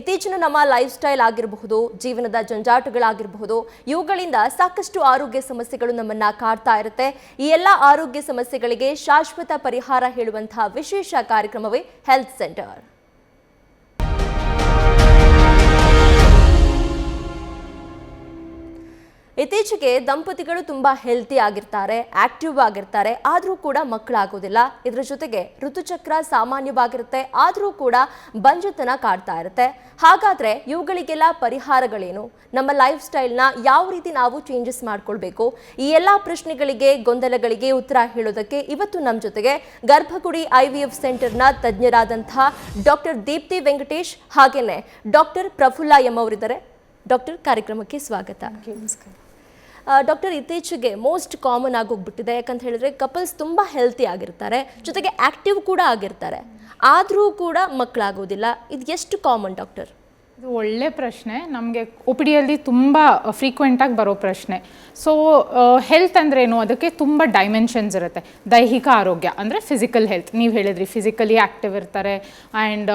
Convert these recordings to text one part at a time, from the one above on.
ಇತ್ತೀಚಿನ ನಮ್ಮ life style ಆಗಿರಬಹುದು, ಜೀವನದ ಜಂಜಾಟಗಳಾಗಿರಬಹುದು, ಇವುಗಳಿಂದ ಸಾಕಷ್ಟು ಆರೋಗ್ಯ ಸಮಸ್ಯೆಗಳು ನಮ್ಮನ್ನ ಕಾಡ್ತಾ ಇರುತ್ತೆ. ಈ ಎಲ್ಲ ಆರೋಗ್ಯ ಸಮಸ್ಯೆಗಳಿಗೆ ಶಾಶ್ವತ ಪರಿಹಾರ ಹೇಳುವಂತಹ ವಿಶೇಷ ಕಾರ್ಯಕ್ರಮವೇ ಹೆಲ್ತ್ ಸೆಂಟರ್. ಇತ್ತೀಚೆಗೆ ದಂಪತಿಗಳು ತುಂಬಾ ಹೆಲ್ತಿ ಆಗಿರ್ತಾರೆ, ಆಕ್ಟಿವ್ ಆಗಿರ್ತಾರೆ, ಆದರೂ ಕೂಡ ಮಕ್ಕಳಾಗೋದಿಲ್ಲ. ಇದರ ಜೊತೆಗೆ ಋತುಚಕ್ರ ಸಾಮಾನ್ಯವಾಗಿರುತ್ತೆ, ಆದರೂ ಕೂಡ ಬಂಜತನ ಕಾಡ್ತಾ ಇರುತ್ತೆ. ಹಾಗಾದ್ರೆ ಇವುಗಳಿಗೆಲ್ಲ ಪರಿಹಾರಗಳೇನು? ನಮ್ಮ ಲೈಫ್ ಸ್ಟೈಲ್ನ ಯಾವ ರೀತಿ ನಾವು ಚೇಂಜಸ್ ಮಾಡ್ಕೊಳ್ಬೇಕು? ಈ ಎಲ್ಲ ಪ್ರಶ್ನೆಗಳಿಗೆ, ಗೊಂದಲಗಳಿಗೆ ಉತ್ತರ ಹೇಳೋದಕ್ಕೆ ಇವತ್ತು ನಮ್ಮ ಜೊತೆಗೆ ಗರ್ಭಗುಡಿ IVF ಸೆಂಟರ್ನ ತಜ್ಞರಾದಂತಹ ಡಾಕ್ಟರ್ ದೀಪ್ತಿ ವೆಂಕಟೇಶ್ ಹಾಗೇನೆ ಡಾಕ್ಟರ್ ಪ್ರಫುಲ್ಲ ಎಂ ಅವರಿದ್ದಾರೆ. ಡಾಕ್ಟರ್, ಕಾರ್ಯಕ್ರಮಕ್ಕೆ ಸ್ವಾಗತ. ನಮಸ್ಕಾರ ಡಾಕ್ಟರ್, ಇತ್ತೀಚೆಗೆ ಮೋಸ್ಟ್ ಕಾಮನ್ ಆಗೋಗ್ಬಿಟ್ಟಿದೆ. ಯಾಕಂತ ಹೇಳಿದ್ರೆ ಕಪಲ್ಸ್ ತುಂಬ ಹೆಲ್ತಿ ಆಗಿರ್ತಾರೆ, ಜೊತೆಗೆ ಆಕ್ಟಿವ್ ಕೂಡ ಆಗಿರ್ತಾರೆ, ಆದರೂ ಕೂಡ ಮಕ್ಕಳಾಗೋದಿಲ್ಲ. ಇದು ಎಷ್ಟು ಕಾಮನ್ ಡಾಕ್ಟರ್? ಇದು ಒಳ್ಳೆ ಪ್ರಶ್ನೆ. ನಮಗೆ OPD ತುಂಬ ಫ್ರೀಕ್ವೆಂಟಾಗಿ ಬರೋ ಪ್ರಶ್ನೆ. ಸೊ ಹೆಲ್ತ್ ಅಂದ್ರೇನು, ಅದಕ್ಕೆ ತುಂಬ ಡೈಮೆನ್ಷನ್ಸ್ ಇರುತ್ತೆ. ದೈಹಿಕ ಆರೋಗ್ಯ ಅಂದರೆ ಫಿಸಿಕಲ್ ಹೆಲ್ತ್, ನೀವು ಹೇಳಿದ್ರಿ ಫಿಸಿಕಲಿ ಆ್ಯಕ್ಟಿವ್ ಇರ್ತಾರೆ ಆ್ಯಂಡ್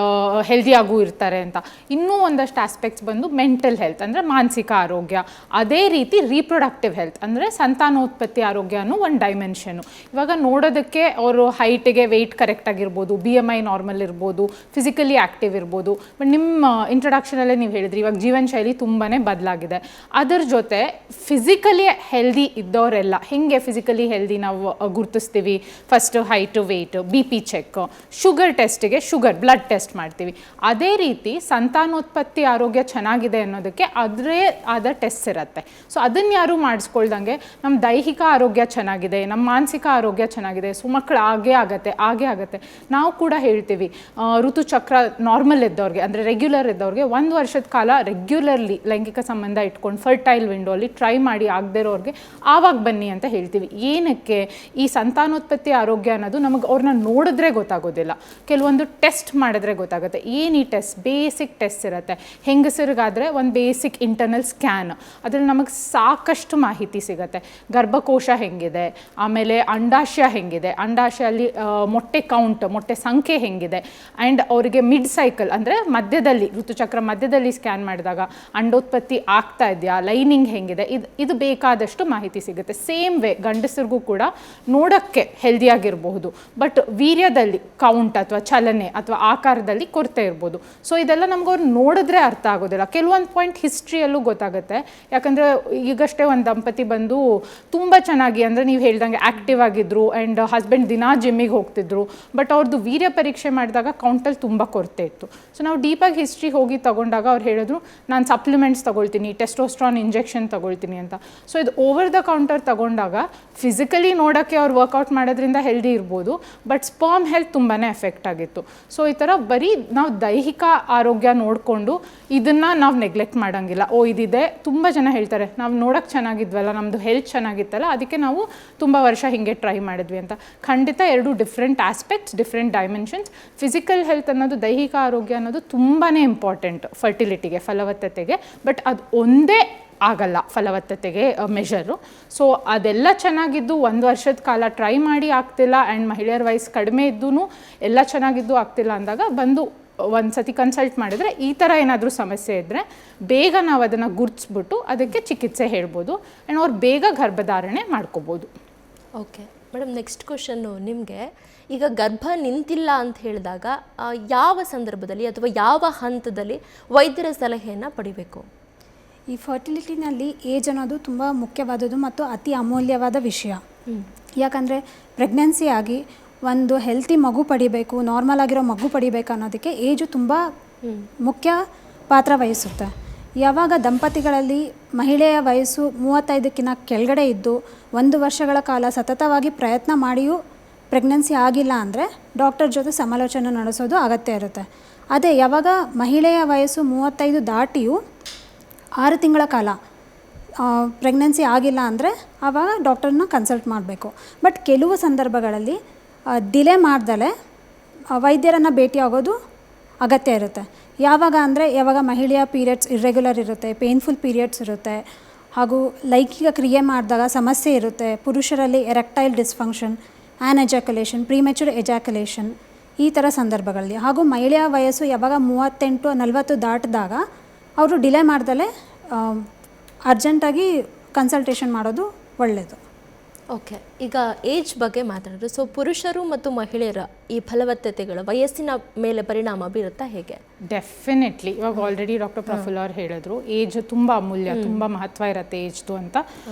ಹೆಲ್ದಿಯಾಗೂ ಇರ್ತಾರೆ ಅಂತ. ಇನ್ನೂ ಒಂದಷ್ಟು ಆಸ್ಪೆಕ್ಟ್ಸ್ ಬಂದು ಮೆಂಟಲ್ ಹೆಲ್ತ್ ಅಂದರೆ ಮಾನಸಿಕ ಆರೋಗ್ಯ. ಅದೇ ರೀತಿ ರೀಪ್ರೊಡಕ್ಟಿವ್ ಹೆಲ್ತ್ ಅಂದರೆ ಸಂತಾನೋತ್ಪತ್ತಿ ಆರೋಗ್ಯ ಅನ್ನೋ ಒಂದು ಡೈಮೆನ್ಷನು. ಇವಾಗ ನೋಡೋದಕ್ಕೆ ಅವರು ಹೈಟಿಗೆ ವೆಯ್ಟ್ ಕರೆಕ್ಟಾಗಿರ್ಬೋದು, BMI ನಾರ್ಮಲ್ ಇರ್ಬೋದು, ಫಿಸಿಕಲಿ ಆ್ಯಕ್ಟಿವ್ ಇರ್ಬೋದು. ಬಟ್ ನಿಮ್ಮ ಇಂಟ್ರೊಡಕ್ಷನಲ್ಲೇ ನೀವು ಹೇಳಿದ್ರಿ ಇವಾಗ ಜೀವನ ಶೈಲಿ ತುಂಬಾ ಬದಲಾಗಿದೆ. ಅದರ ಜೊತೆ ಫಿಸಿಕಲಿ ಹೆಲ್ದಿ ಇದ್ದವರೆಲ್ಲ ಹೇಗೆ ಫಿಸಿಕಲಿ ಹೆಲ್ದಿ ನಾವು ಗುರುತಿಸ್ತೀವಿ? First height, weight, BP check, sugar ಟೆಸ್ಟಿಗೆ ಬ್ಲಡ್ ಟೆಸ್ಟ್ ಮಾಡ್ತೀವಿ. ಅದೇ ರೀತಿ ಸಂತಾನೋತ್ಪತ್ತಿ ಆರೋಗ್ಯ ಚೆನ್ನಾಗಿದೆ ಅನ್ನೋದಕ್ಕೆ ಅದರೇ ಆದ ಟೆಸ್ಟ್ ಇರುತ್ತೆ. ಸೊ ಅದನ್ನು ಯಾರು ಮಾಡಿಸ್ಕೊಳ್ದಂಗೆ ನಮ್ಮ ದೈಹಿಕ ಆರೋಗ್ಯ ಚೆನ್ನಾಗಿದೆ, ನಮ್ಮ ಮಾನಸಿಕ ಆರೋಗ್ಯ ಚೆನ್ನಾಗಿದೆ, ಸೊ ಮಕ್ಕಳು ಆಗೇ ಆಗತ್ತೆ. ನಾವು ಕೂಡ ಹೇಳ್ತೀವಿ ಋತುಚಕ್ರ ನಾರ್ಮಲ್ ಇದ್ದವ್ರಿಗೆ ಅಂದರೆ ರೆಗ್ಯುಲರ್ ಇದ್ದವ್ರಿಗೆ 1 ವರ್ಷದ ಕಾಲ ರೆಗ್ಯುಲರ್ಲಿ ಲೈಂಗಿಕ ಸಂಬಂಧ ಇಟ್ಕೊಂಡು ಫರ್ಟೈಲ್ ವಿಂಡೋಲಿ ಟ್ರೈ ಮಾಡಿ ಆಗದೇ ಇರೋರಿಗೆ ಆವಾಗ ಬನ್ನಿ ಅಂತ ಹೇಳ್ತೀವಿ. ಏನಕ್ಕೆ? ಈ ಸಂತಾನೋತ್ಪತ್ತಿ ಆರೋಗ್ಯ ಅನ್ನೋದು ನಮಗೆ ಅವ್ರನ್ನ ನೋಡಿದ್ರೆ ಗೊತ್ತಾಗೋದಿಲ್ಲ, ಕೆಲವೊಂದು ಟೆಸ್ಟ್ ಮಾಡಿದ್ರೆ ಗೊತ್ತಾಗುತ್ತೆ. ಏನು ಈ ಟೆಸ್ಟ್? ಬೇಸಿಕ್ ಟೆಸ್ಟ್ ಇರುತ್ತೆ. ಹೆಂಗಸರಿಗಾದರೆ ಒಂದು ಬೇಸಿಕ್ ಇಂಟರ್ನಲ್ ಸ್ಕ್ಯಾನ್, ಅದರಲ್ಲಿ ನಮಗೆ ಸಾಕಷ್ಟು ಮಾಹಿತಿ ಸಿಗುತ್ತೆ. ಗರ್ಭಕೋಶ ಹೆಂಗಿದೆ, ಆಮೇಲೆ ಅಂಡಾಶಯ ಹೆಂಗಿದೆ, ಅಂಡಾಶಯಲ್ಲಿ ಮೊಟ್ಟೆ ಕೌಂಟ್, ಮೊಟ್ಟೆ ಸಂಖ್ಯೆ ಹೆಂಗಿದೆ, ಆ್ಯಂಡ್ ಅವರಿಗೆ ಮಿಡ್ ಸೈಕಲ್ ಅಂದರೆ ಮಧ್ಯದಲ್ಲಿ ಋತುಚಕ್ರ ಮಧ್ಯದಲ್ಲಿ ಸ್ಕ್ಯಾನ್ ಮಾಡಿದಾಗ ಅಂಡೋತ್ಪತ್ತಿ ಆಗ್ತಾ ಇದೆಯಾ, ಲೈನಿಂಗ್ ಹೆಂಗಿದೆ, ಇದು ಬೇಕಾದಷ್ಟು ಮಾಹಿತಿ ಸಿಗುತ್ತೆ. ಸೇಮ್ ವೇ ಗಂಡಸರಿಗೂ ಕೂಡ ನೋಡೋಕ್ಕೆ ಹೆಲ್ದಿಯಾಗಿರಬಹುದು, ಬಟ್ ವೀರ್ಯದಲ್ಲಿ ಕೌಂಟ್ ಅಥವಾ ಚಲನೆ ಅಥವಾ ಆಕಾರದಲ್ಲಿ ಕೊರತೆ ಇರ್ಬೋದು. ಸೊ ಇದೆಲ್ಲ ನಮ್ಗೆ ಅವ್ರು ನೋಡಿದ್ರೆ ಅರ್ಥ ಆಗೋದಿಲ್ಲ. ಕೆಲವೊಂದು ಪಾಯಿಂಟ್ ಹಿಸ್ಟ್ರಿಯಲ್ಲೂ ಗೊತ್ತಾಗುತ್ತೆ. ಯಾಕಂದರೆ ಈಗಷ್ಟೇ ಒಂದು ದಂಪತಿ ಬಂದು ತುಂಬ ಚೆನ್ನಾಗಿ ಅಂದರೆ ನೀವು ಹೇಳ್ದಂಗೆ ಆ್ಯಕ್ಟಿವ್ ಆಗಿದ್ರು ಆ್ಯಂಡ್ ಹಸ್ಬೆಂಡ್ ದಿನಾ ಜಿಮ್ಮಿಗೆ ಹೋಗ್ತಿದ್ರು, ಬಟ್ ಅವ್ರದ್ದು ವೀರ್ಯ ಪರೀಕ್ಷೆ ಮಾಡಿದಾಗ ಕೌಂಟಲ್ಲಿ ತುಂಬ ಕೊರತೆ ಇತ್ತು. ಸೊ ನಾವು ಡೀಪಾಗಿ ಹಿಸ್ಟ್ರಿ ಹೋಗಿ ತಗೊಂಡಾಗ ಅವ್ರು ಹೇಳಿದ್ರು ನಾನು ಸಪ್ಲಿಮೆಂಟ್ಸ್ ತಗೊಳ್ತೀನಿ, ಟೆಸ್ಟೋಸ್ಟ್ರಾನ್ ಇಂಜೆಕ್ಷನ್ ತಗೊಳ್ತೀನಿ ಅಂತ. ಸೊ ಇದು ಓವರ್ ದ ಕೌಂಟರ್ ತಗೊಂಡಾಗ ಫಿಸಿಕಲಿ ನೋಡೋಕ್ಕೆ ಅವ್ರು ವರ್ಕೌಟ್ ಮಾಡೋದ್ರಿಂದ ಹೆಲ್ದಿ ಇರ್ಬೋದು, ಬಟ್ ಸ್ಪರ್ಮ್ ಹೆಲ್ತ್ ತುಂಬಾ ಎಫೆಕ್ಟ್ ಆಗಿತ್ತು. ಸೊ ಈ ಥರ ಬರೀ ನಾವು ದೈಹಿಕ ಆರೋಗ್ಯ ನೋಡಿಕೊಂಡು ಇದನ್ನು ನಾವು ನೆಗ್ಲೆಕ್ಟ್ ಮಾಡೋಂಗಿಲ್ಲ. ಇದಿದೆ. ತುಂಬ ಜನ ಹೇಳ್ತಾರೆ ನಾವು ನೋಡೋಕ್ಕೆ ಚೆನ್ನಾಗಿದ್ವಲ್ಲ, ನಮ್ಮದು ಹೆಲ್ತ್ ಚೆನ್ನಾಗಿತ್ತಲ್ಲ, ಅದಕ್ಕೆ ನಾವು ತುಂಬ ವರ್ಷ ಹೀಗೆ ಟ್ರೈ ಮಾಡಿದ್ವಿ ಅಂತ. ಖಂಡಿತ ಎರಡು different aspects, different dimensions. Physical health ಅನ್ನೋದು, ದೈಹಿಕ ಆರೋಗ್ಯ ಅನ್ನೋದು ತುಂಬಾ ಇಂಪಾರ್ಟೆಂಟ್ ಫರ್ಟಿಲಿಟಿಗೆ, ಫಲವತ್ತತೆಗೆ. ಬಟ್ ಅದು ಒಂದೇ ಆಗಲ್ಲ ಫಲವತ್ತತೆಗೆ ಮೆಷರು. ಸೊ ಅದೆಲ್ಲ ಚೆನ್ನಾಗಿದ್ದು 1 ವರ್ಷದ ಕಾಲ ಟ್ರೈ ಮಾಡಿ ಆಗ್ತಿಲ್ಲ, ಆ್ಯಂಡ್ ಮಹಿಳೆಯರ ವಯಸ್ಸು ಕಡಿಮೆ ಇದ್ದೂ ಎಲ್ಲ ಚೆನ್ನಾಗಿದ್ದು ಆಗ್ತಿಲ್ಲ ಅಂದಾಗ ಬಂದು ಒಂದು ಸತಿ ಕನ್ಸಲ್ಟ್ ಮಾಡಿದರೆ ಈ ಥರ ಏನಾದರೂ ಸಮಸ್ಯೆ ಇದ್ದರೆ ಬೇಗ ನಾವು ಅದನ್ನು ಗುರುತಿಸ್ಬಿಟ್ಟು ಅದಕ್ಕೆ ಚಿಕಿತ್ಸೆ ಹೇಳ್ಬೋದು, ಆ್ಯಂಡ್ ಅವ್ರು ಬೇಗ ಗರ್ಭಧಾರಣೆ ಮಾಡ್ಕೋಬೋದು. ಓಕೆ ಮೇಡಮ್, ನೆಕ್ಸ್ಟ್ ಕ್ವಶನ್ನು ನಿಮಗೆ. ಈಗ ಗರ್ಭ ನಿಂತಿಲ್ಲ ಅಂತ ಹೇಳಿದಾಗ ಯಾವ ಸಂದರ್ಭದಲ್ಲಿ ಅಥವಾ ಯಾವ ಹಂತದಲ್ಲಿ ವೈದ್ಯರ ಸಲಹೆಯನ್ನು ಪಡಿಬೇಕು? ಈ ಫರ್ಟಿಲಿಟಿನಲ್ಲಿ ಏಜ್ ಅನ್ನೋದು ತುಂಬ ಮುಖ್ಯವಾದದ್ದು ಮತ್ತು ಅತಿ ಅಮೂಲ್ಯವಾದ ವಿಷಯ. ಯಾಕಂದರೆ ಪ್ರೆಗ್ನೆನ್ಸಿ ಆಗಿ ಒಂದು ಹೆಲ್ತಿ ಮಗು ಪಡಿಬೇಕು, ನಾರ್ಮಲ್ ಆಗಿರೋ ಮಗು ಪಡಿಬೇಕು ಅನ್ನೋದಕ್ಕೆ ಏಜು ತುಂಬ ಮುಖ್ಯ ಪಾತ್ರ ವಹಿಸುತ್ತೆ. ಯಾವಾಗ ದಂಪತಿಗಳಲ್ಲಿ ಮಹಿಳೆಯ ವಯಸ್ಸು 35ಕ್ಕಿಂತ ಕೆಳಗಡೆ ಇದ್ದು 1 ವರ್ಷಗಳ ಕಾಲ ಸತತವಾಗಿ ಪ್ರಯತ್ನ ಮಾಡಿಯೂ ಪ್ರೆಗ್ನೆನ್ಸಿ ಆಗಿಲ್ಲ ಅಂದರೆ ಡಾಕ್ಟರ್ ಜೊತೆ ಸಮಾಲೋಚನೆ ನಡೆಸೋದು ಅಗತ್ಯ ಇರುತ್ತೆ. ಅದೇ ಯಾವಾಗ ಮಹಿಳೆಯ ವಯಸ್ಸು 35 ದಾಟಿಯೂ 6 ತಿಂಗಳ ಕಾಲ ಪ್ರೆಗ್ನೆನ್ಸಿ ಆಗಿಲ್ಲ ಅಂದರೆ ಆವಾಗ ಡಾಕ್ಟರ್ನ ಕನ್ಸಲ್ಟ್ ಮಾಡಬೇಕು. ಬಟ್ ಕೆಲವು ಸಂದರ್ಭಗಳಲ್ಲಿ ಡಿಲೇ ಮಾಡ್ದಲೇ ವೈದ್ಯರನ್ನು ಭೇಟಿಯಾಗೋದು ಅಗತ್ಯ ಇರುತ್ತೆ. ಯಾವಾಗ ಅಂದರೆ ಯಾವಾಗ ಮಹಿಳೆಯ ಪೀರಿಯಡ್ಸ್ ಇರ್ರೆಗ್ಯುಲರ್ ಇರುತ್ತೆ, ಪೇನ್ಫುಲ್ ಪೀರಿಯಡ್ಸ್ ಇರುತ್ತೆ, ಹಾಗೂ ಲೈಂಗಿಕ ಕ್ರಿಯೆ ಮಾಡಿದಾಗ ಸಮಸ್ಯೆ ಇರುತ್ತೆ, ಪುರುಷರಲ್ಲಿ erectile dysfunction, an ejaculation, premature ejaculation, ಈ ಥರ ಸಂದರ್ಭಗಳಲ್ಲಿ. ಹಾಗೂ ಮಹಿಳೆಯ ವಯಸ್ಸು ಯಾವಾಗ 38-40 ದಾಟಿದಾಗ ಅವರು ಡಿಲೇ ಮಾಡ್ದಲೇ ಅರ್ಜೆಂಟಾಗಿ ಕನ್ಸಲ್ಟೇಷನ್ ಮಾಡೋದು ಒಳ್ಳೆಯದು. ಓಕೆ, ಈಗ ಏಜ್ ಬಗ್ಗೆ ಮಾತಾಡಿದ್ರು. ಸೊ ಪುರುಷರು ಮತ್ತು ಮಹಿಳೆಯರ ಈ ಫಲವತ್ತತೆಗಳ ವಯಸ್ಸಿನ ಮೇಲೆ ಪರಿಣಾಮ ಬೀರುತ್ತಾ ಹೇಗೆ? ಡೆಫಿನೆಟ್ಲಿ. ಇವಾಗ ಆಲ್ರೆಡಿ ಡಾಕ್ಟರ್ ಪ್ರಫುಲ್ ಅವ್ರು ಹೇಳಿದ್ರು, ಏಜ್ ತುಂಬ ಅಮೂಲ್ಯ, ತುಂಬ ಮಹತ್ವ ಇರುತ್ತೆ ಏಜ್ದು ಅಂತ.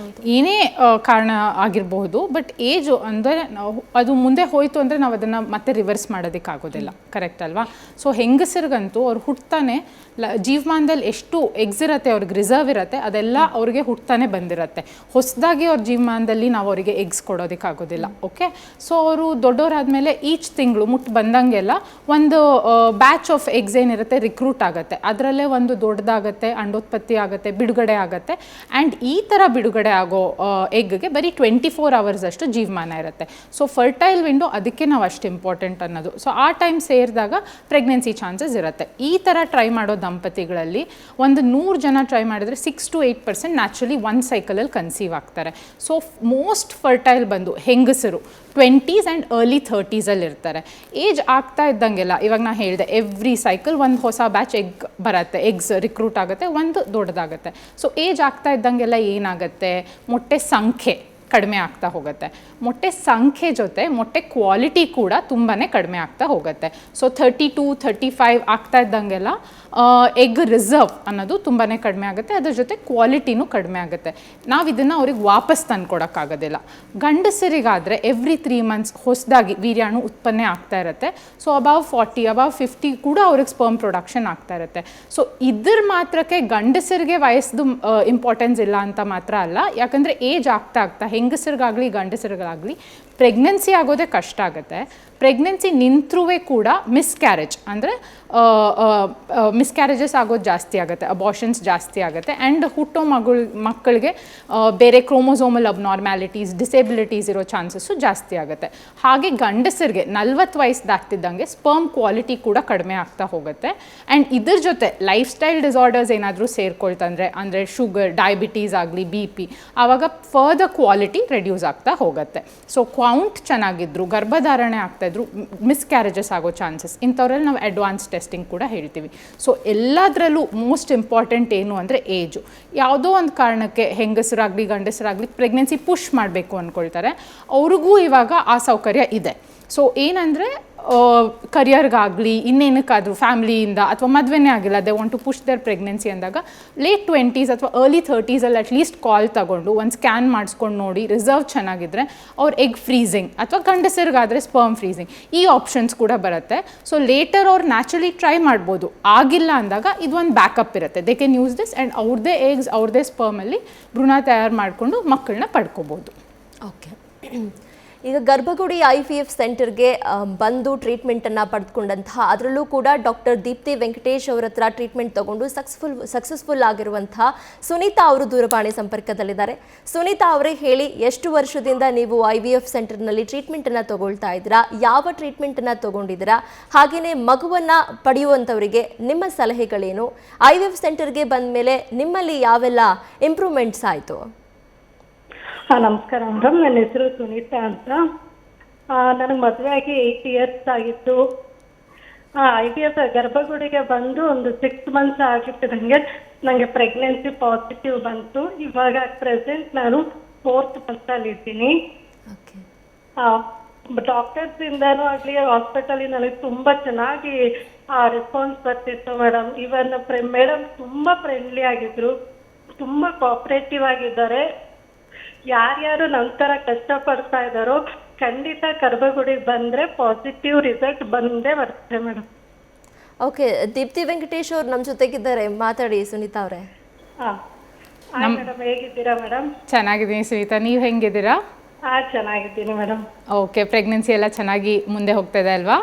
ಏನೇ ಕಾರಣ ಆಗಿರಬಹುದು, ಬಟ್ ಏಜು ಅಂದರೆ ಅದು ಮುಂದೆ ಹೋಯಿತು ಅಂದರೆ ನಾವು ಅದನ್ನು ಮತ್ತೆ ರಿವರ್ಸ್ ಮಾಡೋದಕ್ಕಾಗೋದಿಲ್ಲ. ಕರೆಕ್ಟ್ ಅಲ್ವಾ? ಸೊ ಹೆಂಗಸರಿಗಂತೂ ಅವ್ರು ಹುಟ್ತಾನೆ ಜೀವಮಾನದಲ್ಲಿ ಎಷ್ಟು ಎಗ್ಸ್ ಇರುತ್ತೆ, ಅವ್ರಿಗೆ ರಿಸರ್ವ್ ಇರುತ್ತೆ, ಅದೆಲ್ಲ ಅವ್ರಿಗೆ ಹುಟ್ತಾನೆ ಬಂದಿರುತ್ತೆ. ಹೊಸದಾಗಿ ಅವ್ರ ಜೀವಮಾನದಲ್ಲಿ ನಾವು ಅವರಿಗೆ ಎಗ್ಸ್ ಕೊಡೋದಕ್ಕಾಗೋದಿಲ್ಲ. ಓಕೆ, ಸೊ ಅವರು ದೊಡ್ಡವರಾದಮೇಲೆ ಈಚ್ ತಿಂಗಳು ಮುಟ್ಟು ಬಂದಂಗೆಲ್ಲ ಒಂದು ಬ್ಯಾಚ್ ಆಫ್ ಎಗ್ಸ್ ಏನಿರುತ್ತೆ ರಿಕ್ರೂಟ್ ಆಗುತ್ತೆ. ಅದರಲ್ಲೇ ಒಂದು ದೊಡ್ಡದಾಗುತ್ತೆ, ಅಂಡೋತ್ಪತ್ತಿ ಆಗುತ್ತೆ, ಬಿಡುಗಡೆ ಆಗುತ್ತೆ. ಆ್ಯಂಡ್ ಈ ಥರ ಬಿಡುಗಡೆ ಆಗೋ ಎಗ್ಗೆ ಬರೀ 24 hours ಅಷ್ಟು ಜೀವಮಾನ ಇರುತ್ತೆ. ಸೊ ಫರ್ಟೈಲ್ ವಿಂಡೋ ಅದಕ್ಕೆ ನಾವು ಅಷ್ಟು ಇಂಪಾರ್ಟೆಂಟ್ ಅನ್ನೋದು. ಸೊ ಆ ಟೈಮ್ ಸೇರಿದಾಗ ಪ್ರೆಗ್ನೆನ್ಸಿ ಚಾನ್ಸಸ್ ಇರುತ್ತೆ. ಈ ಥರ ಟ್ರೈ ಮಾಡೋ ದಂಪತಿಗಳಲ್ಲಿ ಒಂದು 100 ಜನ ಟ್ರೈ ಮಾಡಿದರೆ 6 to 8% ನ್ಯಾಚುರಲಿ ಒಂದು ಸೈಕಲಲ್ಲಿ ಕನ್ಸೀವ್ ಆಗ್ತಾರೆ. ಸೊ ಮೋಸ್ಟ್ ಫರ್ಟೈಲ್ ಬಂದು ಹೆಂಗಸರು 20s ಆ್ಯಂಡ್ early 30s ಇರ್ತಾರೆ. ಏಜ್ ಆಗ್ತಾ ಇದ್ದಂಗೆಲ್ಲ, ಇವಾಗ ನಾನು ಹೇಳಿದೆ, ಎವ್ರಿ ಸೈಕಲ್ ಒಂದು ಹೊಸ ಬ್ಯಾಚ್ ಎಗ್ ಬರುತ್ತೆ, ಎಗ್ಸ್ ರಿಕ್ರೂಟ್ ಆಗುತ್ತೆ, ಒಂದು ದೊಡ್ಡದಾಗುತ್ತೆ. ಸೊ ಏಜ್ ಆಗ್ತಾ ಇದ್ದಂಗೆಲ್ಲ ಏನಾಗುತ್ತೆ, ಮೊಟ್ಟೆ ಸಂಖ್ಯೆ ಕಡಿಮೆ ಆಗ್ತಾ ಹೋಗುತ್ತೆ. ಮೊಟ್ಟೆ ಸಂಖ್ಯೆ ಜೊತೆ ಮೊಟ್ಟೆ ಕ್ವಾಲಿಟಿ ಕೂಡ ತುಂಬಾ ಕಡಿಮೆ ಆಗ್ತಾ ಹೋಗುತ್ತೆ. ಸೊ 32, 35 ಆಗ್ತಾ ಇದ್ದಂಗೆಲ್ಲ ಎಗ್ ರಿಸರ್ವ್ ಅನ್ನೋದು ತುಂಬಾ ಕಡಿಮೆ ಆಗುತ್ತೆ. ಅದ್ರ ಜೊತೆ ಕ್ವಾಲಿಟಿನೂ ಕಡಿಮೆ ಆಗುತ್ತೆ. ನಾವು ಇದನ್ನು ಅವ್ರಿಗೆ ವಾಪಸ್ ತಂದುಕೊಡೋಕ್ಕಾಗೋದಿಲ್ಲ. ಗಂಡಸರಿಗಾದರೆ ಎವ್ರಿ 3 months ಹೊಸದಾಗಿ ವೀರ್ಯಾಣು ಉತ್ಪನ್ನ ಆಗ್ತಾ ಇರುತ್ತೆ. ಸೊ ಅಬೌವ್ 40, ಅಬೌವ್ 50 ಕೂಡ ಅವ್ರಿಗೆ ಸ್ಪರ್ಮ್ ಪ್ರೊಡಕ್ಷನ್ ಆಗ್ತಾ ಇರುತ್ತೆ. ಸೊ ಇದ್ರ ಮಾತ್ರಕ್ಕೆ ಗಂಡಸರಿಗೆ ವಯಸ್ಸು ಇಂಪಾರ್ಟೆನ್ಸ್ ಇಲ್ಲ ಅಂತ ಮಾತ್ರ ಅಲ್ಲ. ಯಾಕಂದರೆ ಏಜ್ ಆಗ್ತಾ ಆಗ್ತಾ ಹೆಂಗಸರಿಗಾಗಲಿ ಗಂಡಸರಿಗಾಗಲಿ ಪ್ರೆಗ್ನೆನ್ಸಿ ಆಗೋದೇ ಕಷ್ಟ ಆಗುತ್ತೆ. ಪ್ರೆಗ್ನೆನ್ಸಿ ನಿಂತರೂ ಕೂಡ ಮಿಸ್ಕ್ಯಾರೇಜ್ ಅಂದರೆ ಮಿಸ್ಕ್ಯಾರೇಜಸ್ ಆಗೋದು ಜಾಸ್ತಿ ಆಗುತ್ತೆ, ಅಬಾರ್ಷನ್ಸ್ ಜಾಸ್ತಿ ಆಗುತ್ತೆ. ಆ್ಯಂಡ್ ಹುಟ್ಟೋ ಮಕ್ಕಳಿಗೆ ಬೇರೆ ಕ್ರೋಮೋಸೋಮಲ್ ಅಬ್ನಾರ್ಮ್ಯಾಲಿಟೀಸ್, ಡಿಸೇಬಿಲಿಟೀಸ್ ಇರೋ ಚಾನ್ಸಸ್ಸು ಜಾಸ್ತಿ ಆಗುತ್ತೆ. ಹಾಗೆ ಗಂಡಸರಿಗೆ 40 ವಯಸ್ಸು ದಾಟ್ತಿದ್ದಂಗೆ ಸ್ಪರ್ಮ್ ಕ್ವಾಲಿಟಿ ಕೂಡ ಕಡಿಮೆ ಆಗ್ತಾ ಹೋಗುತ್ತೆ. ಆ್ಯಂಡ್ ಇದ್ರ ಜೊತೆ ಲೈಫ್ ಸ್ಟೈಲ್ ಡಿಸಾರ್ಡರ್ಸ್ ಏನಾದರೂ ಸೇರ್ಕೊಳ್ತಂದರೆ, ಅಂದರೆ ಶುಗರ್, ಡಯಾಬಿಟೀಸ್ ಆಗಲಿ, BP, ಆವಾಗ ಫರ್ದರ್ ಕ್ವಾಲಿಟಿ ರೆಡ್ಯೂಸ್ ಆಗ್ತಾ ಹೋಗುತ್ತೆ. ಸೊ ಕೌಂಟ್ ಚೆನ್ನಾಗಿದ್ರು, ಗರ್ಭಧಾರಣೆ ಆಗ್ತಾಯಿದ್ರು, ಮಿಸ್ಕ್ಯಾರೇಜಸ್ ಆಗೋ ಚಾನ್ಸಸ್ ಇಂಥವ್ರಲ್ಲಿ ನಾವು ಅಡ್ವಾನ್ಸ್ ಟೆಸ್ಟಿಂಗ್ ಕೂಡ ಹೇಳ್ತೀವಿ. ಸೊ ಎಲ್ಲದರಲ್ಲೂ ಮೋಸ್ಟ್ ಇಂಪಾರ್ಟೆಂಟ್ ಏನು ಅಂದರೆ ಏಜು. ಯಾವುದೋ ಒಂದು ಕಾರಣಕ್ಕೆ ಹೆಂಗಸರಾಗಲಿ ಗಂಡಸರಾಗಲಿ ಪ್ರೆಗ್ನೆನ್ಸಿ ಪುಷ್ ಮಾಡಬೇಕು ಅಂದ್ಕೊಳ್ತಾರೆ, ಅವ್ರಿಗೂ ಇವಾಗ ಆ ಸೌಕರ್ಯ ಇದೆ. ಸೊ ಏನಂದರೆ ಕರಿಯರ್ಗಾಗಲಿ ಇನ್ನೇನಕ್ಕಾದರೂ ಫ್ಯಾಮ್ಲಿಯಿಂದ ಅಥವಾ ಮದುವೆನೇ ಆಗಿಲ್ಲ, they want to push their pregnancy ಅಂದಾಗ ಲೇಟ್ 20s ಅಥವಾ early 30s ಅಟ್ಲೀಸ್ಟ್ ಕಾಲ್ ತಗೊಂಡು ಒಂದು ಸ್ಕ್ಯಾನ್ ಮಾಡಿಸ್ಕೊಂಡು ನೋಡಿ ರಿಸರ್ವ್ ಚೆನ್ನಾಗಿದ್ದರೆ ಅವ್ರು ಎಗ್ ಫ್ರೀಸಿಂಗ್ ಅಥವಾ ಗಂಡಸರಿಗಾದರೆ ಸ್ಪರ್ಮ್ ಫ್ರೀಸಿಂಗ್ ಈ ಆಪ್ಷನ್ಸ್ ಕೂಡ ಬರುತ್ತೆ. ಸೊ ಲೇಟರ್ ಅವ್ರು ನ್ಯಾಚುರಲಿ ಟ್ರೈ ಮಾಡ್ಬೋದು. ಆಗಿಲ್ಲ ಅಂದಾಗ ಇದೊಂದು ಬ್ಯಾಕಪ್ ಇರುತ್ತೆ. They can use this and ಅವ್ರದ್ದೇ ಎಗ್ಸ್ ಅವ್ರದ್ದೇ ಸ್ಪರ್ಮಲ್ಲಿ ಭ್ರೂಣ ತಯಾರು ಮಾಡಿಕೊಂಡು ಮಕ್ಕಳನ್ನ ಪಡ್ಕೋಬೋದು. ಓಕೆ, ಈಗ ಗರ್ಭಗುಡಿ IVF ಸೆಂಟರ್ಗೆ ಬಂದು ಟ್ರೀಟ್ಮೆಂಟನ್ನು ಪಡೆದುಕೊಂಡಂತಹ, ಅದರಲ್ಲೂ ಕೂಡ ಡಾಕ್ಟರ್ ದೀಪ್ತಿ ವೆಂಕಟೇಶ್ ಅವರ ಹತ್ರ ಟ್ರೀಟ್ಮೆಂಟ್ ತಗೊಂಡು ಸಕ್ಸಸ್ಫುಲ್ ಆಗಿರುವಂತಹ ಸುನೀತಾ ಅವರು ದೂರವಾಣಿ ಸಂಪರ್ಕದಲ್ಲಿದ್ದಾರೆ. ಸುನೀತಾ ಅವರೇ ಹೇಳಿ, ಎಷ್ಟು ವರ್ಷದಿಂದ ನೀವು IVF ಸೆಂಟರ್ನಲ್ಲಿ ಟ್ರೀಟ್ಮೆಂಟನ್ನು ತಗೊಳ್ತಾ ಇದ್ದೀರಾ, ಯಾವ ಟ್ರೀಟ್ಮೆಂಟನ್ನು ತಗೊಂಡಿದ್ದೀರಾ, ಹಾಗೆಯೇ ಮಗುವನ್ನು ಪಡೆಯುವಂಥವರಿಗೆ ನಿಮ್ಮ ಸಲಹೆಗಳೇನು, IVF ಸೆಂಟರ್ಗೆ ಬಂದ ಮೇಲೆ ನಿಮ್ಮಲ್ಲಿ ಯಾವೆಲ್ಲ ಇಂಪ್ರೂವ್ಮೆಂಟ್ಸ್ ಆಯಿತು? ನಮಸ್ಕಾರ ಮೇಡಮ್, ನನ್ನ ಹೆಸರು ಸುನೀತಾ ಅಂತ. ನನಗೆ ಮದುವೆ ಆಗಿ 8 years ಆಗಿತ್ತು. IVF ಗರ್ಭಗುಡಿಗೆ ಬಂದು ಒಂದು 6 months ಆಗಿಟ್ಟಿದಂಗೆ ನನಗೆ ಪ್ರೆಗ್ನೆನ್ಸಿ ಪಾಸಿಟಿವ್ ಬಂತು. ಇವಾಗ ಪ್ರೆಸೆಂಟ್ ನಾನು 4th month ಅಲ್ಲಿ ಇದ್ದೀನಿ. ಡಾಕ್ಟರ್ಸ್ ಇಂದನೂ ಆಗಲಿ ಹಾಸ್ಪಿಟಲ್ ನನಗೆ ತುಂಬಾ ಚೆನ್ನಾಗಿ ರೆಸ್ಪಾನ್ಸ್ ಬರ್ತಿತ್ತು ಮೇಡಮ್. ಇವನ್ ಮೇಡಮ್ ತುಂಬಾ ಫ್ರೆಂಡ್ಲಿ ಆಗಿದ್ರು, ತುಂಬಾ ಕೋಆಪರೇಟಿವ್ ಆಗಿದ್ದಾರೆ. ಯಾರ್ಯಾರು ನಂತರ ಕಷ್ಟಪಡ್ತಾ ಇದ್ದಾರೋ ಖಂಡಿತ ಗರ್ಭಗುಡಿಗೆ ಬಂದ್ರೆ ಪಾಸಿಟಿವ್ ರಿಸಲ್ಟ್ ಬಂದೇ ಬರುತ್ತೆ ಮೇಡಮ್. ಓಕೆ, ದೀಪ್ತಿ ವೆಂಕಟೇಶ್ ಅವ್ರು ನಮ್ಮ ಜೊತೆಗಿದ್ದಾರೆ, ಮಾತಾಡಿ ಸುನೀತಾ ಅವರೇ. ಮೇಡಮ್ ಹೇಗಿದ್ದೀರಾ ಮೇಡಮ್? ಚೆನ್ನಾಗಿದ್ದೀನಿ ಸುನೀತಾ, ನೀವು ಹೆಂಗಿದ್ದೀರಾ? ಚೆನ್ನಾಗಿದ್ದೀನಿ ಮೇಡಮ್. ಓಕೆ, ಪ್ರೆಗ್ನೆನ್ಸಿ ಎಲ್ಲ ಚೆನ್ನಾಗಿ ಮುಂದೆ ಹೋಗ್ತಾ ಇದೆ ಅಲ್ವಾ?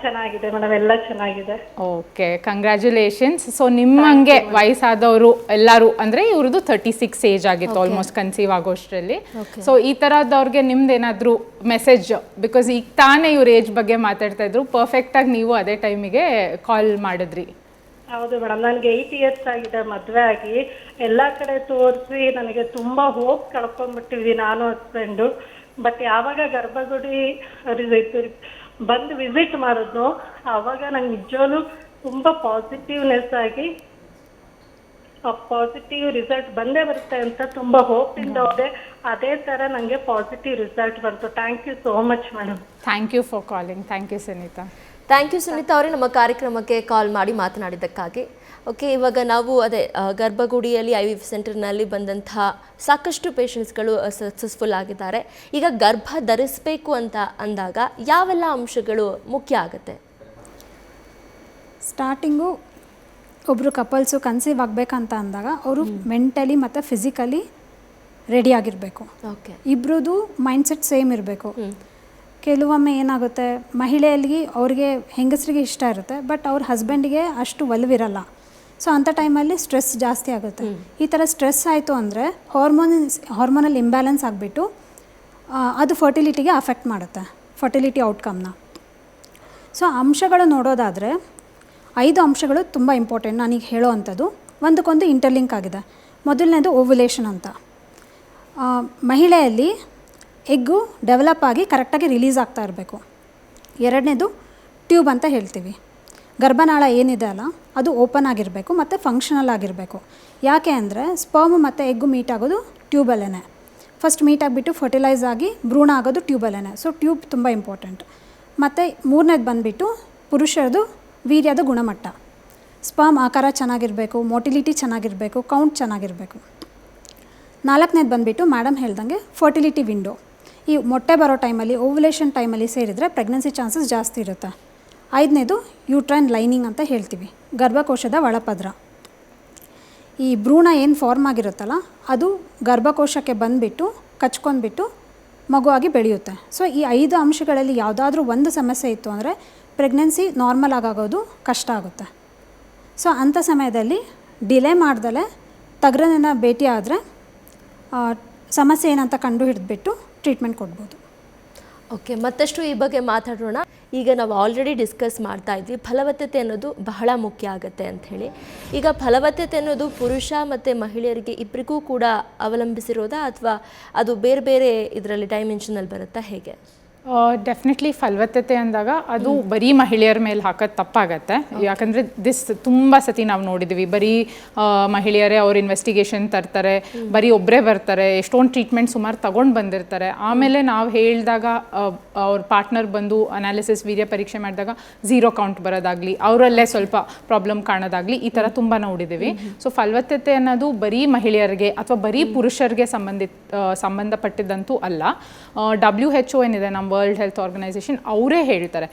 ಚೆನ್ನಾಗಿದೆ ಮೇಡಮ್, ಎಲ್ಲ ಚೆನ್ನಾಗಿದೆ. Okay, congratulations. ಸೊ ನಿಮ್ಮಂಗೆ ವಯಸ್ಸಾದವರು ಎಲ್ಲರೂ ಅಂದರೆ ಇವ್ರದ್ದು 36 ಏಜ್ ಆಗಿತ್ತು ಆಲ್ಮೋಸ್ಟ್ ಕನ್ಸೀವ್ ಆಗೋಷ್ಟರಲ್ಲಿ. ಸೊ ಈ ಥರದವ್ರಿಗೆ ನಿಮ್ದು ಏನಾದರೂ ಮೆಸೇಜ್, ಬಿಕಾಸ್ ಈಗ ತಾನೇ ಇವ್ರ ಏಜ್ ಬಗ್ಗೆ ಮಾತಾಡ್ತಾ ಇದ್ರು, ಪರ್ಫೆಕ್ಟಾಗಿ ನೀವು ಅದೇ ಟೈಮಿಗೆ ಕಾಲ್ ಮಾಡಿದ್ರಿ. ಹೌದು ಮೇಡಮ್, ನನಗೆ 8 years ಆಗಿದೆ ಮದುವೆ ಆಗಿ. ಎಲ್ಲ ಕಡೆ ತೋರಿಸಿ ನನಗೆ ತುಂಬಾ ಹೋಪ್ ಕಳ್ಕೊಂಡ್ಬಿಟ್ಟಿದ್ವಿ ನಾನು ಹಸ್ಬೆಂಡು. ಬಟ್ ಯಾವಾಗ ಗರ್ಭಗುಡಿ ಬಂದು ವಿಸಿಟ್ ಮಾಡಿದ್ನು, ಆವಾಗ ನಂಗೆ ನಿಜವಾಗ್ಲೂ ತುಂಬಾ ಪಾಸಿಟಿವ್ನೆಸ್ ಆಗಿ ಪಾಸಿಟಿವ್ ರಿಸಲ್ಟ್ ಬಂದೇ ಬರುತ್ತೆ ಅಂತ ತುಂಬಾ ಹೋಪ್ ಇಂದ ಹೋದೆ. ಅದೇ ತರ ನಂಗೆ ಪಾಸಿಟಿವ್ ರಿಸಲ್ಟ್ ಬಂತು. Thank you so much madam. Thank you for calling. Thank you Sunita. Thank you Sunita ಅವರೇ ನಮ್ಮ ಕಾರ್ಯಕ್ರಮಕ್ಕೆ ಕಾಲ್ ಮಾಡಿ ಮಾತನಾಡಿದ್ದಕ್ಕಾಗಿ. ಓಕೆ, ಇವಾಗ ನಾವು ಗರ್ಭಗುಡಿಯಲ್ಲಿ IVF ಸೆಂಟರ್ನಲ್ಲಿ ಬಂದಂತಹ ಸಾಕಷ್ಟು ಪೇಷಂಟ್ಸ್ಗಳು ಸಕ್ಸಸ್ಫುಲ್ ಆಗಿದ್ದಾರೆ. ಈಗ ಗರ್ಭ ಧರಿಸಬೇಕು ಅಂತ ಅಂದಾಗ ಯಾವೆಲ್ಲ ಅಂಶಗಳು ಮುಖ್ಯ ಆಗುತ್ತೆ? ಸ್ಟಾರ್ಟಿಂಗು ಒಬ್ಬರು ಕಪಲ್ಸು ಕನ್ಸೀವ್ ಆಗಬೇಕಂತ ಅಂದಾಗ ಅವರು ಮೆಂಟಲಿ ಮತ್ತು ಫಿಸಿಕಲಿ ರೆಡಿ ಆಗಿರಬೇಕು. ಓಕೆ, ಇಬ್ಬರದು ಮೈಂಡ್ಸೆಟ್ ಸೇಮ್ ಇರಬೇಕು. ಕೆಲವೊಮ್ಮೆ ಏನಾಗುತ್ತೆ, ಮಹಿಳೆಯಲ್ಲಿ ಅವ್ರಿಗೆ ಹೆಂಗಸರಿಗೆ ಇಷ್ಟ ಇರುತ್ತೆ, ಬಟ್ ಅವ್ರ ಹಸ್ಬೆಂಡಿಗೆ ಅಷ್ಟು ಒಲವಿರಲ್ಲ. ಸೊ ಅಂಥ ಟೈಮಲ್ಲಿ ಸ್ಟ್ರೆಸ್ ಜಾಸ್ತಿ ಆಗುತ್ತೆ. ಈ ಥರ ಸ್ಟ್ರೆಸ್ ಆಯಿತು ಅಂದರೆ ಹಾರ್ಮೋನಲ್ ಇಂಬ್ಯಾಲೆನ್ಸ್ ಆಗಿಬಿಟ್ಟು ಅದು ಫರ್ಟಿಲಿಟಿಗೆ ಅಫೆಕ್ಟ್ ಮಾಡುತ್ತೆ, ಫರ್ಟಿಲಿಟಿ ಔಟ್ಕಮ್ನ. ಸೊ ಅಂಶಗಳು ನೋಡೋದಾದರೆ 5 ಅಂಶಗಳು ತುಂಬ ಇಂಪಾರ್ಟೆಂಟ್ ನಾನೀಗ ಹೇಳೋ ಅಂಥದ್ದು. ಒಂದಕ್ಕೊಂದು ಇಂಟರ್ಲಿಂಕ್ ಆಗಿದೆ. ಮೊದಲನೇದು ಓವ್ಯುಲೇಷನ್ ಅಂತ. ಮಹಿಳೆಯಲ್ಲಿ ಎಗ್ಗು ಡೆವಲಪ್ ಆಗಿ ಕರೆಕ್ಟಾಗಿ ರಿಲೀಸ್ ಆಗ್ತಾ ಇರಬೇಕು. ಎರಡನೇದು ಟ್ಯೂಬ್ ಅಂತ ಹೇಳ್ತೀವಿ. ಗರ್ಭನಾಳ ಏನಿದೆ ಅಲ್ಲ ಅದು ಓಪನ್ ಆಗಿರಬೇಕು ಮತ್ತು ಫಂಕ್ಷನಲ್ ಆಗಿರಬೇಕು. ಯಾಕೆ ಅಂದರೆ ಸ್ಪರ್ಮ್ ಮತ್ತು ಎಗ್ಗು ಮೀಟ್ ಆಗೋದು ಟ್ಯೂಬಲ್ಲೇ. ಫಸ್ಟ್ ಮೀಟ್ ಆಗಿಬಿಟ್ಟು ಫರ್ಟಿಲೈಸ್ ಆಗಿ ಭ್ರೂಣ ಆಗೋದು ಟ್ಯೂಬಲ್ಲೇ. ಸೊ ಟ್ಯೂಬ್ ತುಂಬ ಇಂಪಾರ್ಟೆಂಟ್. ಮತ್ತು ಮೂರನೇದು ಬಂದುಬಿಟ್ಟು ಪುರುಷರದು ವೀರ್ಯದ ಗುಣಮಟ್ಟ. ಸ್ಪರ್ಮ್ ಆಕಾರ ಚೆನ್ನಾಗಿರಬೇಕು, ಮೊಟಿಲಿಟಿ ಚೆನ್ನಾಗಿರಬೇಕು, ಕೌಂಟ್ ಚೆನ್ನಾಗಿರಬೇಕು. ನಾಲ್ಕನೇದು ಬಂದುಬಿಟ್ಟು ಮೇಡಮ್ ಹೇಳ್ದಂಗೆ ಫರ್ಟಿಲಿಟಿ ವಿಂಡೋ. ಈ ಮೊಟ್ಟೆ ಬರೋ ಟೈಮಲ್ಲಿ ಓವ್ಯುಲೇಷನ್ ಟೈಮಲ್ಲಿ ಸೇರಿದರೆ ಪ್ರೆಗ್ನೆನ್ಸಿ ಚಾನ್ಸಸ್ ಜಾಸ್ತಿ ಇರುತ್ತೆ. 5ನೇದು ಯೂಟ್ರೈನ್ ಲೈನಿಂಗ್ ಅಂತ ಹೇಳ್ತೀವಿ, ಗರ್ಭಕೋಶದ ಒಳಪದ್ರ. ಈ ಭ್ರೂಣ ಏನು ಫಾರ್ಮ್ ಆಗಿರುತ್ತಲ್ಲ ಅದು ಗರ್ಭಕೋಶಕ್ಕೆ ಬಂದುಬಿಟ್ಟು ಕಚ್ಕೊಂಡ್ಬಿಟ್ಟು ಮಗುವಾಗಿ ಬೆಳೆಯುತ್ತೆ. ಸೊ ಈ 5 ಅಂಶಗಳಲ್ಲಿ ಯಾವುದಾದ್ರೂ ಒಂದು ಸಮಸ್ಯೆ ಇತ್ತು ಅಂದರೆ ಪ್ರೆಗ್ನೆನ್ಸಿ ನಾರ್ಮಲ್ ಆಗೋದು ಕಷ್ಟ ಆಗುತ್ತೆ. ಸೊ ಅಂಥ ಸಮಯದಲ್ಲಿ ಡಿಲೇ ಮಾಡ್ದಲೇ ತಜ್ಞರನ್ನು ಭೇಟಿ ಆದರೆ ಸಮಸ್ಯೆ ಏನಂತ ಕಂಡು ಹಿಡಿದ್ಬಿಟ್ಟು ಟ್ರೀಟ್ಮೆಂಟ್ ಕೊಡ್ಬೋದು. ಓಕೆ, ಮತ್ತಷ್ಟು ಈ ಬಗ್ಗೆ ಮಾತಾಡೋಣ. ಈಗ ನಾವು ಆಲ್ರೆಡಿ ಡಿಸ್ಕಸ್ ಮಾಡ್ತಾ ಇದ್ವಿ ಫಲವತ್ತತೆ ಅನ್ನೋದು ಬಹಳ ಮುಖ್ಯ ಆಗುತ್ತೆ ಅಂಥೇಳಿ. ಈಗ ಫಲವತ್ತತೆ ಅನ್ನೋದು ಪುರುಷ ಮತ್ತು ಮಹಿಳೆಯರಿಗೆ ಇಬ್ಬರಿಗೂ ಕೂಡ ಅವಲಂಬಿಸಿರೋದಾ ಅಥವಾ ಅದು ಬೇರೆ ಬೇರೆ ಇದರಲ್ಲಿ ಡೈಮೆನ್ಷನಲ್ಲಿ ಬರುತ್ತಾ, ಹೇಗೆ? ಡೆಫಿನೆಟ್ಲಿ ಫಲವತ್ತತೆ ಅಂದಾಗ ಅದು ಬರೀ ಮಹಿಳೆಯರ ಮೇಲೆ ಹಾಕೋದು ತಪ್ಪಾಗತ್ತೆ. ಯಾಕಂದರೆ ತುಂಬ ಸತಿ ನಾವು ನೋಡಿದ್ವಿ, ಬರೀ ಮಹಿಳೆಯರೇ ಅವ್ರ ಇನ್ವೆಸ್ಟಿಗೇಷನ್ ತರ್ತಾರೆ, ಬರೀ ಒಬ್ಬರೇ ಬರ್ತಾರೆ, ಎಷ್ಟೊಂದು ಟ್ರೀಟ್ಮೆಂಟ್ ಸುಮಾರು ತಗೊಂಡು ಬಂದಿರ್ತಾರೆ. ಆಮೇಲೆ ನಾವು ಹೇಳಿದಾಗ ಅವ್ರ ಪಾರ್ಟ್ನರ್ ಬಂದು ಅನಾಲಿಸಿಸ್ ವೀರ್ಯ ಪರೀಕ್ಷೆ ಮಾಡಿದಾಗ 0 ಕೌಂಟ್ ಬರೋದಾಗಲಿ, ಅವರಲ್ಲೇ ಸ್ವಲ್ಪ ಪ್ರಾಬ್ಲಮ್ ಕಾಣೋದಾಗಲಿ, ಈ ಥರ ತುಂಬ ನೋಡಿದ್ದೀವಿ. ಸೊ ಫಲವತ್ತತೆ ಅನ್ನೋದು ಬರೀ ಮಹಿಳೆಯರಿಗೆ ಅಥವಾ ಬರೀ ಪುರುಷರಿಗೆ ಸಂಬಂಧಪಟ್ಟಿದ್ದಂತೂ ಅಲ್ಲ. WHO ಏನಿದೆ, ನಮ್ಮ ವರ್ಲ್ಡ್ ಹೆಲ್ತ್ ಆರ್ಗನೈಸೇಷನ್, ಅವರೇ ಹೇಳ್ತಾರೆ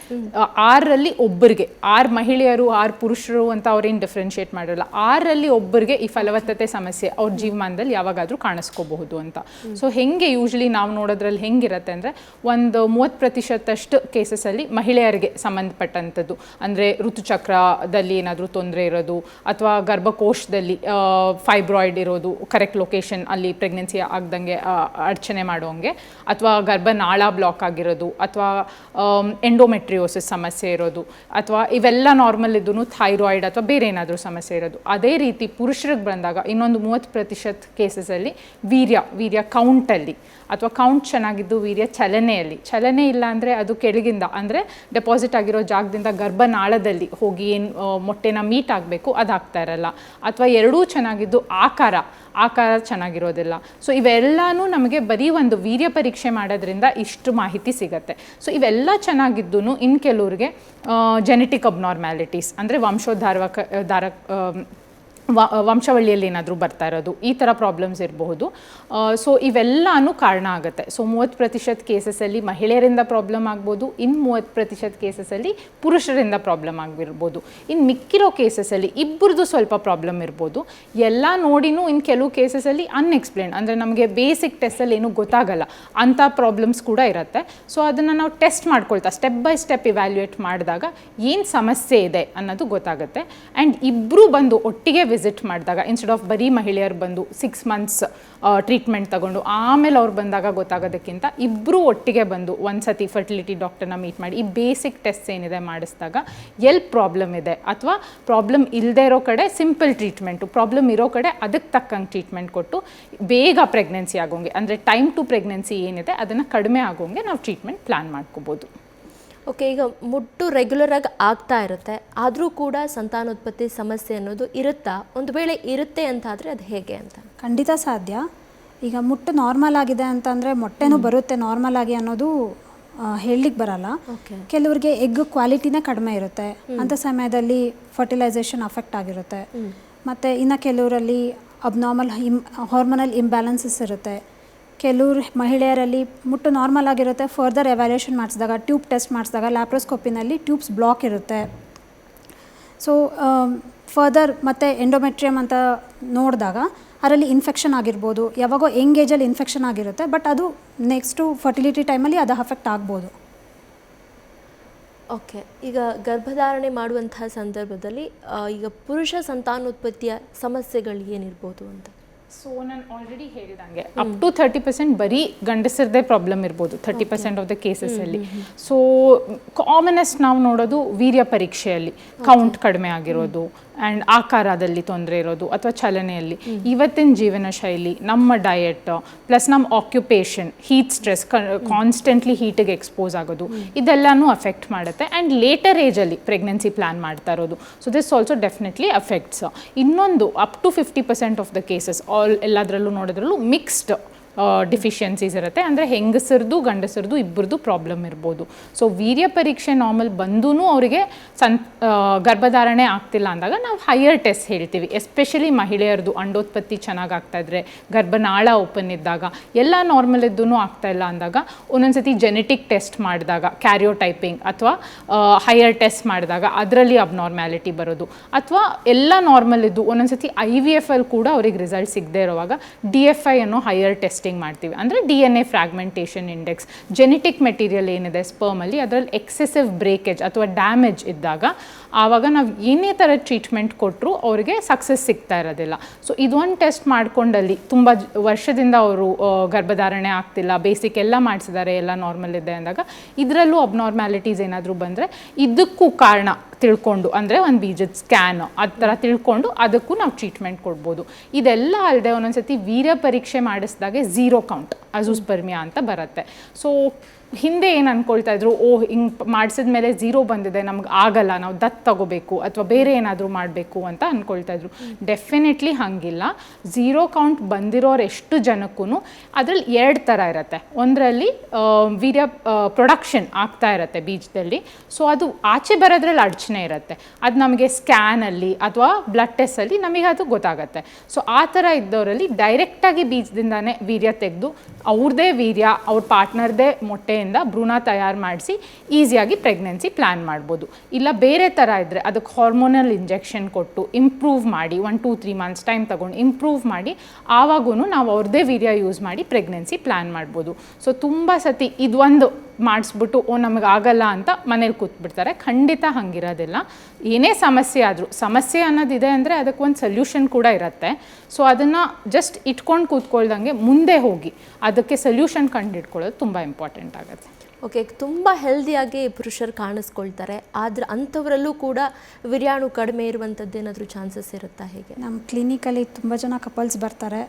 6ರಲ್ಲಿ ಒಬ್ಬರಿಗೆ, 6 ಮಹಿಳೆಯರು 6 ಪುರುಷರು ಅಂತ ಅವ್ರೇನು ಡಿಫ್ರೆನ್ಷಿಯೇಟ್ ಮಾಡಿರಲ್ಲ, 6ರಲ್ಲಿ ಒಬ್ಬರಿಗೆ ಈ ಫಲವತ್ತತೆ ಸಮಸ್ಯೆ ಅವ್ರ ಜೀವಮಾನದಲ್ಲಿ ಯಾವಾಗಾದರೂ ಕಾಣಿಸ್ಕೋಬಹುದು ಅಂತ. ಸೊ ಹೆಂಗೆ ಯೂಶ್ವಲಿ ನಾವು ನೋಡೋದ್ರಲ್ಲಿ ಹೆಂಗಿರುತ್ತೆ ಅಂದರೆ, ಒಂದು 30% ಕೇಸಸಲ್ಲಿ ಮಹಿಳೆಯರಿಗೆ ಸಂಬಂಧಪಟ್ಟಂಥದ್ದು, ಅಂದರೆ ಋತುಚಕ್ರದಲ್ಲಿ ಏನಾದರೂ ತೊಂದರೆ ಇರೋದು, ಅಥವಾ ಗರ್ಭಕೋಶದಲ್ಲಿ ಫೈಬ್ರಾಯ್ಡ್ ಇರೋದು, ಕರೆಕ್ಟ್ ಲೊಕೇಶನ್ ಅಲ್ಲಿ ಪ್ರೆಗ್ನೆನ್ಸಿ ಆಗ್ದಂಗೆ ಅಡಚಣೆ ಮಾಡೋಂಗೆ, ಅಥವಾ ಗರ್ಭನಾಳ ಬ್ಲಾಕ್ ಆಗಿರೋದು, ಅಥವಾ ಎಂಡೋಮೆಟ್ರಿಯೋಸಿಸ್ ಸಮಸ್ಯೆ ಇರೋದು, ಅಥವಾ ಇವೆಲ್ಲ ನಾರ್ಮಲ್ ಇದ್ದು ಥೈರಾಯ್ಡ್ ಅಥವಾ ಬೇರೆ ಏನಾದರೂ ಸಮಸ್ಯೆ ಇರೋದು. ಅದೇ ರೀತಿ ಪುರುಷರಿಗೆ ಬಂದಾಗ ಇನ್ನೊಂದು 30% ಕೇಸಸಲ್ಲಿ ವೀರ್ಯ ಕೌಂಟಲ್ಲಿ, ಅಥವಾ ಕೌಂಟ್ ಚೆನ್ನಾಗಿದ್ದು ವೀರ್ಯ ಚಲನೆ ಇಲ್ಲ ಅಂದರೆ ಅದು ಕೆಳಗಿಂದ ಅಂದರೆ ಡೆಪಾಸಿಟ್ ಆಗಿರೋ ಜಾಗದಿಂದ ಗರ್ಭನಾಳದಲ್ಲಿ ಹೋಗಿ ಏನು ಮೊಟ್ಟೆನ ಮೀಟ್ ಆಗಬೇಕು ಅದಾಗ್ತಾ ಇರಲ್ಲ, ಅಥವಾ ಎರಡೂ ಚೆನ್ನಾಗಿದ್ದು ಆಕಾರ ಚೆನ್ನಾಗಿರೋದಿಲ್ಲ. ಸೊ ಇವೆಲ್ಲನೂ ನಮಗೆ ಬರೀ ಒಂದು ವೀರ್ಯ ಪರೀಕ್ಷೆ ಮಾಡೋದ್ರಿಂದ ಇಷ್ಟು ಮಾಹಿತಿ ಸಿಗುತ್ತೆ. ಸೊ ಇವೆಲ್ಲ ಚೆನ್ನಾಗಿದ್ದು ಇನ್ನು ಕೆಲವ್ರಿಗೆ ಜೆನೆಟಿಕ್ ಅಬ್ನಾರ್ಮ್ಯಾಲಿಟೀಸ್ ಅಂದರೆ ವಂಶಾವಳಿಯಲ್ಲಿ ಏನಾದರೂ ಬರ್ತಾ ಇರೋದು, ಈ ಥರ ಪ್ರಾಬ್ಲಮ್ಸ್ ಇರಬಹುದು. ಸೊ ಇವೆಲ್ಲನೂ ಕಾರಣ ಆಗುತ್ತೆ. ಸೊ 30% ಕೇಸಸಲ್ಲಿ ಮಹಿಳೆಯರಿಂದ ಪ್ರಾಬ್ಲಮ್ ಆಗ್ಬೋದು, ಇನ್ನು 30% ಕೇಸಸಲ್ಲಿ ಪುರುಷರಿಂದ ಪ್ರಾಬ್ಲಮ್ ಆಗಿರ್ಬೋದು. ಇನ್ನು ಮಿಕ್ಕಿರೋ ಕೇಸಸಲ್ಲಿ ಇಬ್ಬರದು ಸ್ವಲ್ಪ ಪ್ರಾಬ್ಲಮ್ ಇರ್ಬೋದು. ಎಲ್ಲ ನೋಡಿನೂ ಇನ್ನು ಕೆಲವು ಕೇಸಸಲ್ಲಿ ಅನ್ಎಕ್ಸ್ಪ್ಲೇನ್, ಅಂದರೆ ನಮಗೆ ಬೇಸಿಕ್ ಟೆಸ್ಟಲ್ಲಿ ಏನೂ ಗೊತ್ತಾಗಲ್ಲ ಅಂಥ ಪ್ರಾಬ್ಲಮ್ಸ್ ಕೂಡ ಇರುತ್ತೆ. ಸೊ ಅದನ್ನು ನಾವು ಟೆಸ್ಟ್ ಮಾಡ್ಕೊಳ್ತಾ ಸ್ಟೆಪ್ ಬೈ ಸ್ಟೆಪ್ ಇವ್ಯಾಲ್ಯೂಯೇಟ್ ಮಾಡಿದಾಗ ಏನು ಸಮಸ್ಯೆ ಇದೆ ಅನ್ನೋದು ಗೊತ್ತಾಗುತ್ತೆ. ಆ್ಯಂಡ್ ಇಬ್ಬರು ಬಂದು ಒಟ್ಟಿಗೆ ವಿಸಿಟ್ ಮಾಡಿದಾಗ, ಇನ್ಸ್ಟೆಡ್ ಆಫ್ ಬರೀ ಮಹಿಳೆಯರು ಬಂದು 6 ಮಂತ್ಸ್ ಟ್ರೀಟ್ಮೆಂಟ್ ತಗೊಂಡು ಆಮೇಲೆ ಅವ್ರು ಬಂದಾಗ ಗೊತ್ತಾಗೋದಕ್ಕಿಂತ ಇಬ್ಬರು ಒಟ್ಟಿಗೆ ಬಂದು ಒಂದು ಸತಿ ಫರ್ಟಿಲಿಟಿ ಡಾಕ್ಟರ್ನ ಮೀಟ್ ಮಾಡಿ ಈ ಬೇಸಿಕ್ ಟೆಸ್ಟ್ ಏನಿದೆ ಮಾಡಿಸಿದಾಗ ಎಲ್ಲಿ ಪ್ರಾಬ್ಲಮ್ ಇದೆ, ಅಥವಾ ಪ್ರಾಬ್ಲಮ್ ಇಲ್ಲದೆ ಇರೋ ಕಡೆ ಸಿಂಪಲ್ ಟ್ರೀಟ್ಮೆಂಟು, ಪ್ರಾಬ್ಲಮ್ ಇರೋ ಕಡೆ ಅದಕ್ಕೆ ತಕ್ಕಂಗೆ ಟ್ರೀಟ್ಮೆಂಟ್ ಕೊಟ್ಟು ಬೇಗ ಪ್ರೆಗ್ನೆನ್ಸಿ ಆಗೋಂಗೆ, ಅಂದರೆ ಟೈಮ್ ಟು ಪ್ರೆಗ್ನೆನ್ಸಿ ಏನಿದೆ ಅದನ್ನು ಕಡಿಮೆ ಆಗೋಂಗೆ ನಾವು ಟ್ರೀಟ್ಮೆಂಟ್ ಪ್ಲ್ಯಾನ್ ಮಾಡ್ಕೋಬೋದು. ಓಕೆ, ಈಗ ಮುಟ್ಟು ರೆಗ್ಯುಲರ್ ಆಗಿ ಆಗ್ತಾ ಇರುತ್ತೆ, ಆದರೂ ಕೂಡ ಸಂತಾನೋತ್ಪತ್ತಿ ಸಮಸ್ಯೆ ಅನ್ನೋದು ಇರುತ್ತಾ? ಒಂದು ವೇಳೆ ಇರುತ್ತೆ ಅಂತಾದರೆ ಅದು ಹೇಗೆ ಅಂತ? ಖಂಡಿತ ಸಾಧ್ಯ. ಈಗ ಮುಟ್ಟು ನಾರ್ಮಲ್ ಆಗಿದೆ ಅಂತಂದರೆ ಮೊಟ್ಟೆನೂ ಬರುತ್ತೆ ನಾರ್ಮಲ್ ಆಗಿ ಅನ್ನೋದು ಹೇಳಲಿಕ್ಕೆ ಬರಲ್ಲ. ಕೆಲವ್ರಿಗೆ ಎಗ್ ಕ್ವಾಲಿಟಿನೇ ಕಡಿಮೆ ಇರುತ್ತೆ, ಅಂಥ ಸಮಯದಲ್ಲಿ ಫರ್ಟಿಲೈಸೇಷನ್ ಅಫೆಕ್ಟ್ ಆಗಿರುತ್ತೆ. ಮತ್ತು ಇನ್ನು ಕೆಲವರಲ್ಲಿ ಅಬ್ನಾರ್ಮಲ್ ಹಾರ್ಮೋನಲ್ ಇಂಬ್ಯಾಲೆನ್ಸಸ್ ಇರುತ್ತೆ. ಕೆಲವ್ರು ಮಹಿಳೆಯರಲ್ಲಿ ಮುಟ್ಟು ನಾರ್ಮಲ್ ಆಗಿರುತ್ತೆ, ಫರ್ದರ್ ಎವ್ಯಾಲ್ಯೂಷನ್ ಮಾಡಿಸಿದಾಗ ಟ್ಯೂಬ್ ಟೆಸ್ಟ್ ಮಾಡಿಸಿದಾಗ ಲ್ಯಾಪ್ರೋಸ್ಕೋಪಿನಲ್ಲಿ ಟ್ಯೂಬ್ಸ್ ಬ್ಲಾಕ್ ಇರುತ್ತೆ. ಸೊ ಫರ್ದರ್ ಮತ್ತು ಎಂಡೋಮೆಟ್ರಿಯಮ್ ಅಂತ ನೋಡಿದಾಗ ಅದರಲ್ಲಿ ಇನ್ಫೆಕ್ಷನ್ ಆಗಿರ್ಬೋದು, ಯಾವಾಗೋ ಯಂಗ್ ಏಜಲ್ಲಿ ಇನ್ಫೆಕ್ಷನ್ ಆಗಿರುತ್ತೆ, ಬಟ್ ಅದು ನೆಕ್ಸ್ಟು ಫರ್ಟಿಲಿಟಿ ಟೈಮಲ್ಲಿ ಅದು ಅಫೆಕ್ಟ್ ಆಗ್ಬೋದು. ಓಕೆ, ಈಗ ಗರ್ಭಧಾರಣೆ ಮಾಡುವಂತಹ ಸಂದರ್ಭದಲ್ಲಿ ಈಗ ಪುರುಷ ಸಂತಾನೋತ್ಪತ್ತಿಯ ಸಮಸ್ಯೆಗಳು ಏನಿರ್ಬೋದು ಅಂತ? ಸೊ ನಾನು ಆಲ್ರೆಡಿ ಹೇಳಿದಂಗೆ ಅಪ್ ಟು 30% ಬರೀ ಗಂಡಸರದೇ ಪ್ರಾಬ್ಲಮ್ ಇರ್ಬೋದು 30% ಆಫ್ ದ ಕೇಸಸಲ್ಲಿ. ಸೊ ಕಾಮನೆಸ್ಟ್ ನಾವು ನೋಡೋದು ವೀರ್ಯ ಪರೀಕ್ಷೆಯಲ್ಲಿ ಕೌಂಟ್ ಕಡಿಮೆ ಆಗಿರೋದು ಆ್ಯಂಡ್ ಆಕಾರದಲ್ಲಿ ತೊಂದರೆ ಇರೋದು ಅಥವಾ ಚಲನೆಯಲ್ಲಿ. ಇವತ್ತಿನ ಜೀವನ ಶೈಲಿ, ನಮ್ಮ ಡಯಟ್ ಪ್ಲಸ್ ನಮ್ಮ ಆಕ್ಯುಪೇಷನ್, ಹೀಟ್ ಸ್ಟ್ರೆಸ್, ಕಾನ್ಸ್ಟೆಂಟ್ಲಿ ಹೀಟಿಗೆ ಎಕ್ಸ್ಪೋಸ್ ಆಗೋದು, ಇದೆಲ್ಲನೂ ಅಫೆಕ್ಟ್ ಮಾಡುತ್ತೆ. ಆ್ಯಂಡ್ ಲೇಟರ್ ಏಜಲ್ಲಿ ಪ್ರೆಗ್ನೆನ್ಸಿ ಪ್ಲ್ಯಾನ್ ಮಾಡ್ತಾ ಇರೋದು. So this also definitely affects. ಇನ್ನೊಂದು up to 50% of the cases ಎಲ್ಲದರಲ್ಲೂ ನೋಡೋದ್ರಲ್ಲೂ ಮಿಕ್ಸ್ಡ್ ಡಿಫಿಷಿಯನ್ಸೀಸ್ ಇರುತ್ತೆ. ಅಂದರೆ ಹೆಂಗಸರದು ಗಂಡಸರದು ಇಬ್ಬರದು ಪ್ರಾಬ್ಲಮ್ ಇರ್ಬೋದು. ಸೊ ವೀರ್ಯ ಪರೀಕ್ಷೆ ನಾರ್ಮಲ್ ಬಂದೂ ಅವರಿಗೆ ಗರ್ಭಧಾರಣೆ ಆಗ್ತಿಲ್ಲ ಅಂದಾಗ ನಾವು ಹೈಯರ್ ಟೆಸ್ಟ್ ಹೇಳ್ತೀವಿ. ಎಸ್ಪೆಷಲಿ ಮಹಿಳೆಯರದು ಅಂಡೋತ್ಪತ್ತಿ ಚೆನ್ನಾಗಿ ಆಗ್ತಾಯಿದ್ರೆ, ಗರ್ಭನಾಳ ಓಪನ್ ಇದ್ದಾಗ, ಎಲ್ಲ ನಾರ್ಮಲ್ ಇದ್ದೂ ಆಗ್ತಾ ಇಲ್ಲ ಅಂದಾಗ ಒಂದೊಂದ್ಸತಿ ಜೆನೆಟಿಕ್ ಟೆಸ್ಟ್ ಮಾಡಿದಾಗ, ಕ್ಯಾರಿಯೋಟೈಪಿಂಗ್ ಅಥವಾ ಹೈಯರ್ ಟೆಸ್ಟ್ ಮಾಡಿದಾಗ ಅದರಲ್ಲಿ ಅಬ್ನಾರ್ಮ್ಯಾಲಿಟಿ ಬರೋದು, ಅಥವಾ ಎಲ್ಲ ನಾರ್ಮಲ್ ಇದ್ದು ಒಂದೊಂದ್ಸತಿ IVF ಅಲ್ಲಿ ಕೂಡ ಅವ್ರಿಗೆ ರಿಸಲ್ಟ್ ಸಿಗದೆ ಇರುವಾಗ DFI ಅನ್ನೋ ಹೈಯರ್ ಟೆಸ್ಟಿಂಗ್ ಮಾಡ್ತೀವಿ. ಅಂದರೆ DNA fragmentation index, genetic material ಏನಿದೆ ಸ್ಪರ್ಮಲ್ಲಿ ಅದರಲ್ಲಿ ಎಕ್ಸೆಸಿವ್ ಬ್ರೇಕೇಜ್ ಅಥವಾ ಡ್ಯಾಮೇಜ್ ಇದ್ದಾಗ ಆವಾಗ ನಾವು ಏನೇ ಥರ ಟ್ರೀಟ್ಮೆಂಟ್ ಕೊಟ್ಟರು ಅವ್ರಿಗೆ ಸಕ್ಸಸ್ ಸಿಗ್ತಾ ಇರೋದಿಲ್ಲ. ಸೊ ಇದೊಂದು ಟೆಸ್ಟ್ ಮಾಡ್ಕೊಂಡಲ್ಲಿ ತುಂಬ ವರ್ಷದಿಂದ ಅವರು ಗರ್ಭಧಾರಣೆ ಆಗ್ತಿಲ್ಲ, ಬೇಸಿಕ್ ಎಲ್ಲ ಮಾಡಿಸಿದ್ದಾರೆ, ಎಲ್ಲ ನಾರ್ಮಲ್ ಇದೆ ಅಂದಾಗ ಇದರಲ್ಲೂ ಅಬ್ನಾರ್ಮ್ಯಾಲಿಟೀಸ್ ಏನಾದರೂ ಬಂದರೆ ಇದಕ್ಕೂ ಕಾರಣ ತಿಳ್ಕೊಂಡು, ಅಂದರೆ ಒಂದು ಬೀಜದ ಸ್ಕ್ಯಾನ್ ಆ ಥರ ತಿಳ್ಕೊಂಡು ಅದಕ್ಕೂ ನಾವು ಟ್ರೀಟ್ಮೆಂಟ್ ಕೊಡ್ಬೋದು. ಇದೆಲ್ಲ ಅಲ್ಲದೆ ಒಂದೊಂದ್ಸತಿ ವೀರ್ಯ ಪರೀಕ್ಷೆ ಮಾಡಿಸಿದಾಗ 0 ಕೌಂಟ್ ಅಜೂಸ್ಪರ್ಮಿಯಾ ಅಂತ ಬರುತ್ತೆ. ಸೊ ಹಿಂದೆ ಏನು ಅಂದ್ಕೊಳ್ತಾ ಇದ್ರು, ಹಿಂಗೆ ಮಾಡಿಸಿದ ಮೇಲೆ 0 ಬಂದಿದೆ, ನಮ್ಗೆ ಆಗಲ್ಲ, ನಾವು ದತ್ತು ತಗೋಬೇಕು ಅಥವಾ ಬೇರೆ ಏನಾದರೂ ಮಾಡಬೇಕು ಅಂತ ಅಂದ್ಕೊಳ್ತಾ ಇದ್ರು. ಡೆಫಿನೆಟ್ಲಿ ಹಾಗಿಲ್ಲ. 0 ಕೌಂಟ್ ಬಂದಿರೋರು ಎಷ್ಟು ಜನಕ್ಕೂ ಅದರಲ್ಲಿ 2 ಥರ ಇರುತ್ತೆ. ಒಂದರಲ್ಲಿ ವೀರ್ಯ ಪ್ರೊಡಕ್ಷನ್ ಆಗ್ತಾ ಇರುತ್ತೆ ಬೀಜದಲ್ಲಿ. ಸೊ ಅದು ಆಚೆ ಬರೋದ್ರಲ್ಲಿ ಅಡಚಣೆ ಇರುತ್ತೆ. ಅದು ನಮಗೆ ಸ್ಕ್ಯಾನಲ್ಲಿ ಅಥವಾ ಬ್ಲಡ್ ಟೆಸ್ಟಲ್ಲಿ ನಮಗೆ ಅದು ಗೊತ್ತಾಗುತ್ತೆ. ಸೊ ಆ ಥರ ಇದ್ದವರಲ್ಲಿ ಡೈರೆಕ್ಟಾಗಿ ಬೀಜದಿಂದಾನೇ ವೀರ್ಯ ತೆಗೆದು ಅವ್ರದ್ದೇ ವೀರ್ಯ ಅವ್ರ ಪಾರ್ಟ್ನರ್ದೇ ಮೊಟ್ಟೆಯಿಂದ ಭ್ರೂಣ ತಯಾರು ಮಾಡಿಸಿ ಈಸಿಯಾಗಿ ಪ್ರೆಗ್ನೆನ್ಸಿ ಪ್ಲ್ಯಾನ್ ಮಾಡ್ಬೋದು. ಇಲ್ಲ ಬೇರೆ ಥರ ಇದ್ದರೆ ಅದಕ್ಕೆ ಹಾರ್ಮೋನಲ್ ಇಂಜೆಕ್ಷನ್ ಕೊಟ್ಟು ಇಂಪ್ರೂವ್ ಮಾಡಿ 1-2-3 ಮಂತ್ಸ್ ಟೈಮ್ ತೊಗೊಂಡು ಇಂಪ್ರೂವ್ ಮಾಡಿ ಆವಾಗೂ ನಾವು ಅವ್ರದ್ದೇ ವೀರ್ಯ ಯೂಸ್ ಮಾಡಿ ಪ್ರೆಗ್ನೆನ್ಸಿ ಪ್ಲ್ಯಾನ್ ಮಾಡ್ಬೋದು. ಸೊ ತುಂಬ ಸತಿ ಇದೊಂದು ಮಾಡಿಸ್ಬಿಟ್ಟು ನಮಗೆ ಆಗಲ್ಲ ಅಂತ ಮನೇಲಿ ಕೂತ್ಬಿಡ್ತಾರೆ. ಖಂಡಿತ ಹಂಗಿರೋದಿಲ್ಲ. ಏನೇ ಸಮಸ್ಯೆ ಆದರೂ, ಸಮಸ್ಯೆ ಅನ್ನೋದಿದೆ ಅಂದರೆ ಅದಕ್ಕೆ ಒಂದು ಸೊಲ್ಯೂಷನ್ ಕೂಡ ಇರುತ್ತೆ. ಸೊ ಅದನ್ನು ಜಸ್ಟ್ ಇಟ್ಕೊಂಡು ಕೂತ್ಕೊಳ್ದಂಗೆ ಮುಂದೆ ಹೋಗಿ ಅದಕ್ಕೆ ಸೊಲ್ಯೂಷನ್ ಕಂಡುಹಿಡ್ಕೊಳ್ಳೋದು ತುಂಬ ಇಂಪಾರ್ಟೆಂಟ್ ಆಗುತ್ತೆ. ಓಕೆ, ತುಂಬ ಹೆಲ್ದಿಯಾಗಿ ಪುರುಷರು ಕಾಣಿಸ್ಕೊಳ್ತಾರೆ, ಆದರೆ ಅಂಥವರಲ್ಲೂ ಕೂಡ ವಿರ್ಯಾಣು ಕಡಿಮೆ ಇರುವಂಥದ್ದು ಏನಾದರೂ ಚಾನ್ಸಸ್ ಇರುತ್ತಾ? ಹೇಗೆ? ನಮ್ಮ ಕ್ಲಿನಿಕಲ್ಲಿ ತುಂಬ ಜನ ಕಪಲ್ಸ್ ಬರ್ತಾರೆ,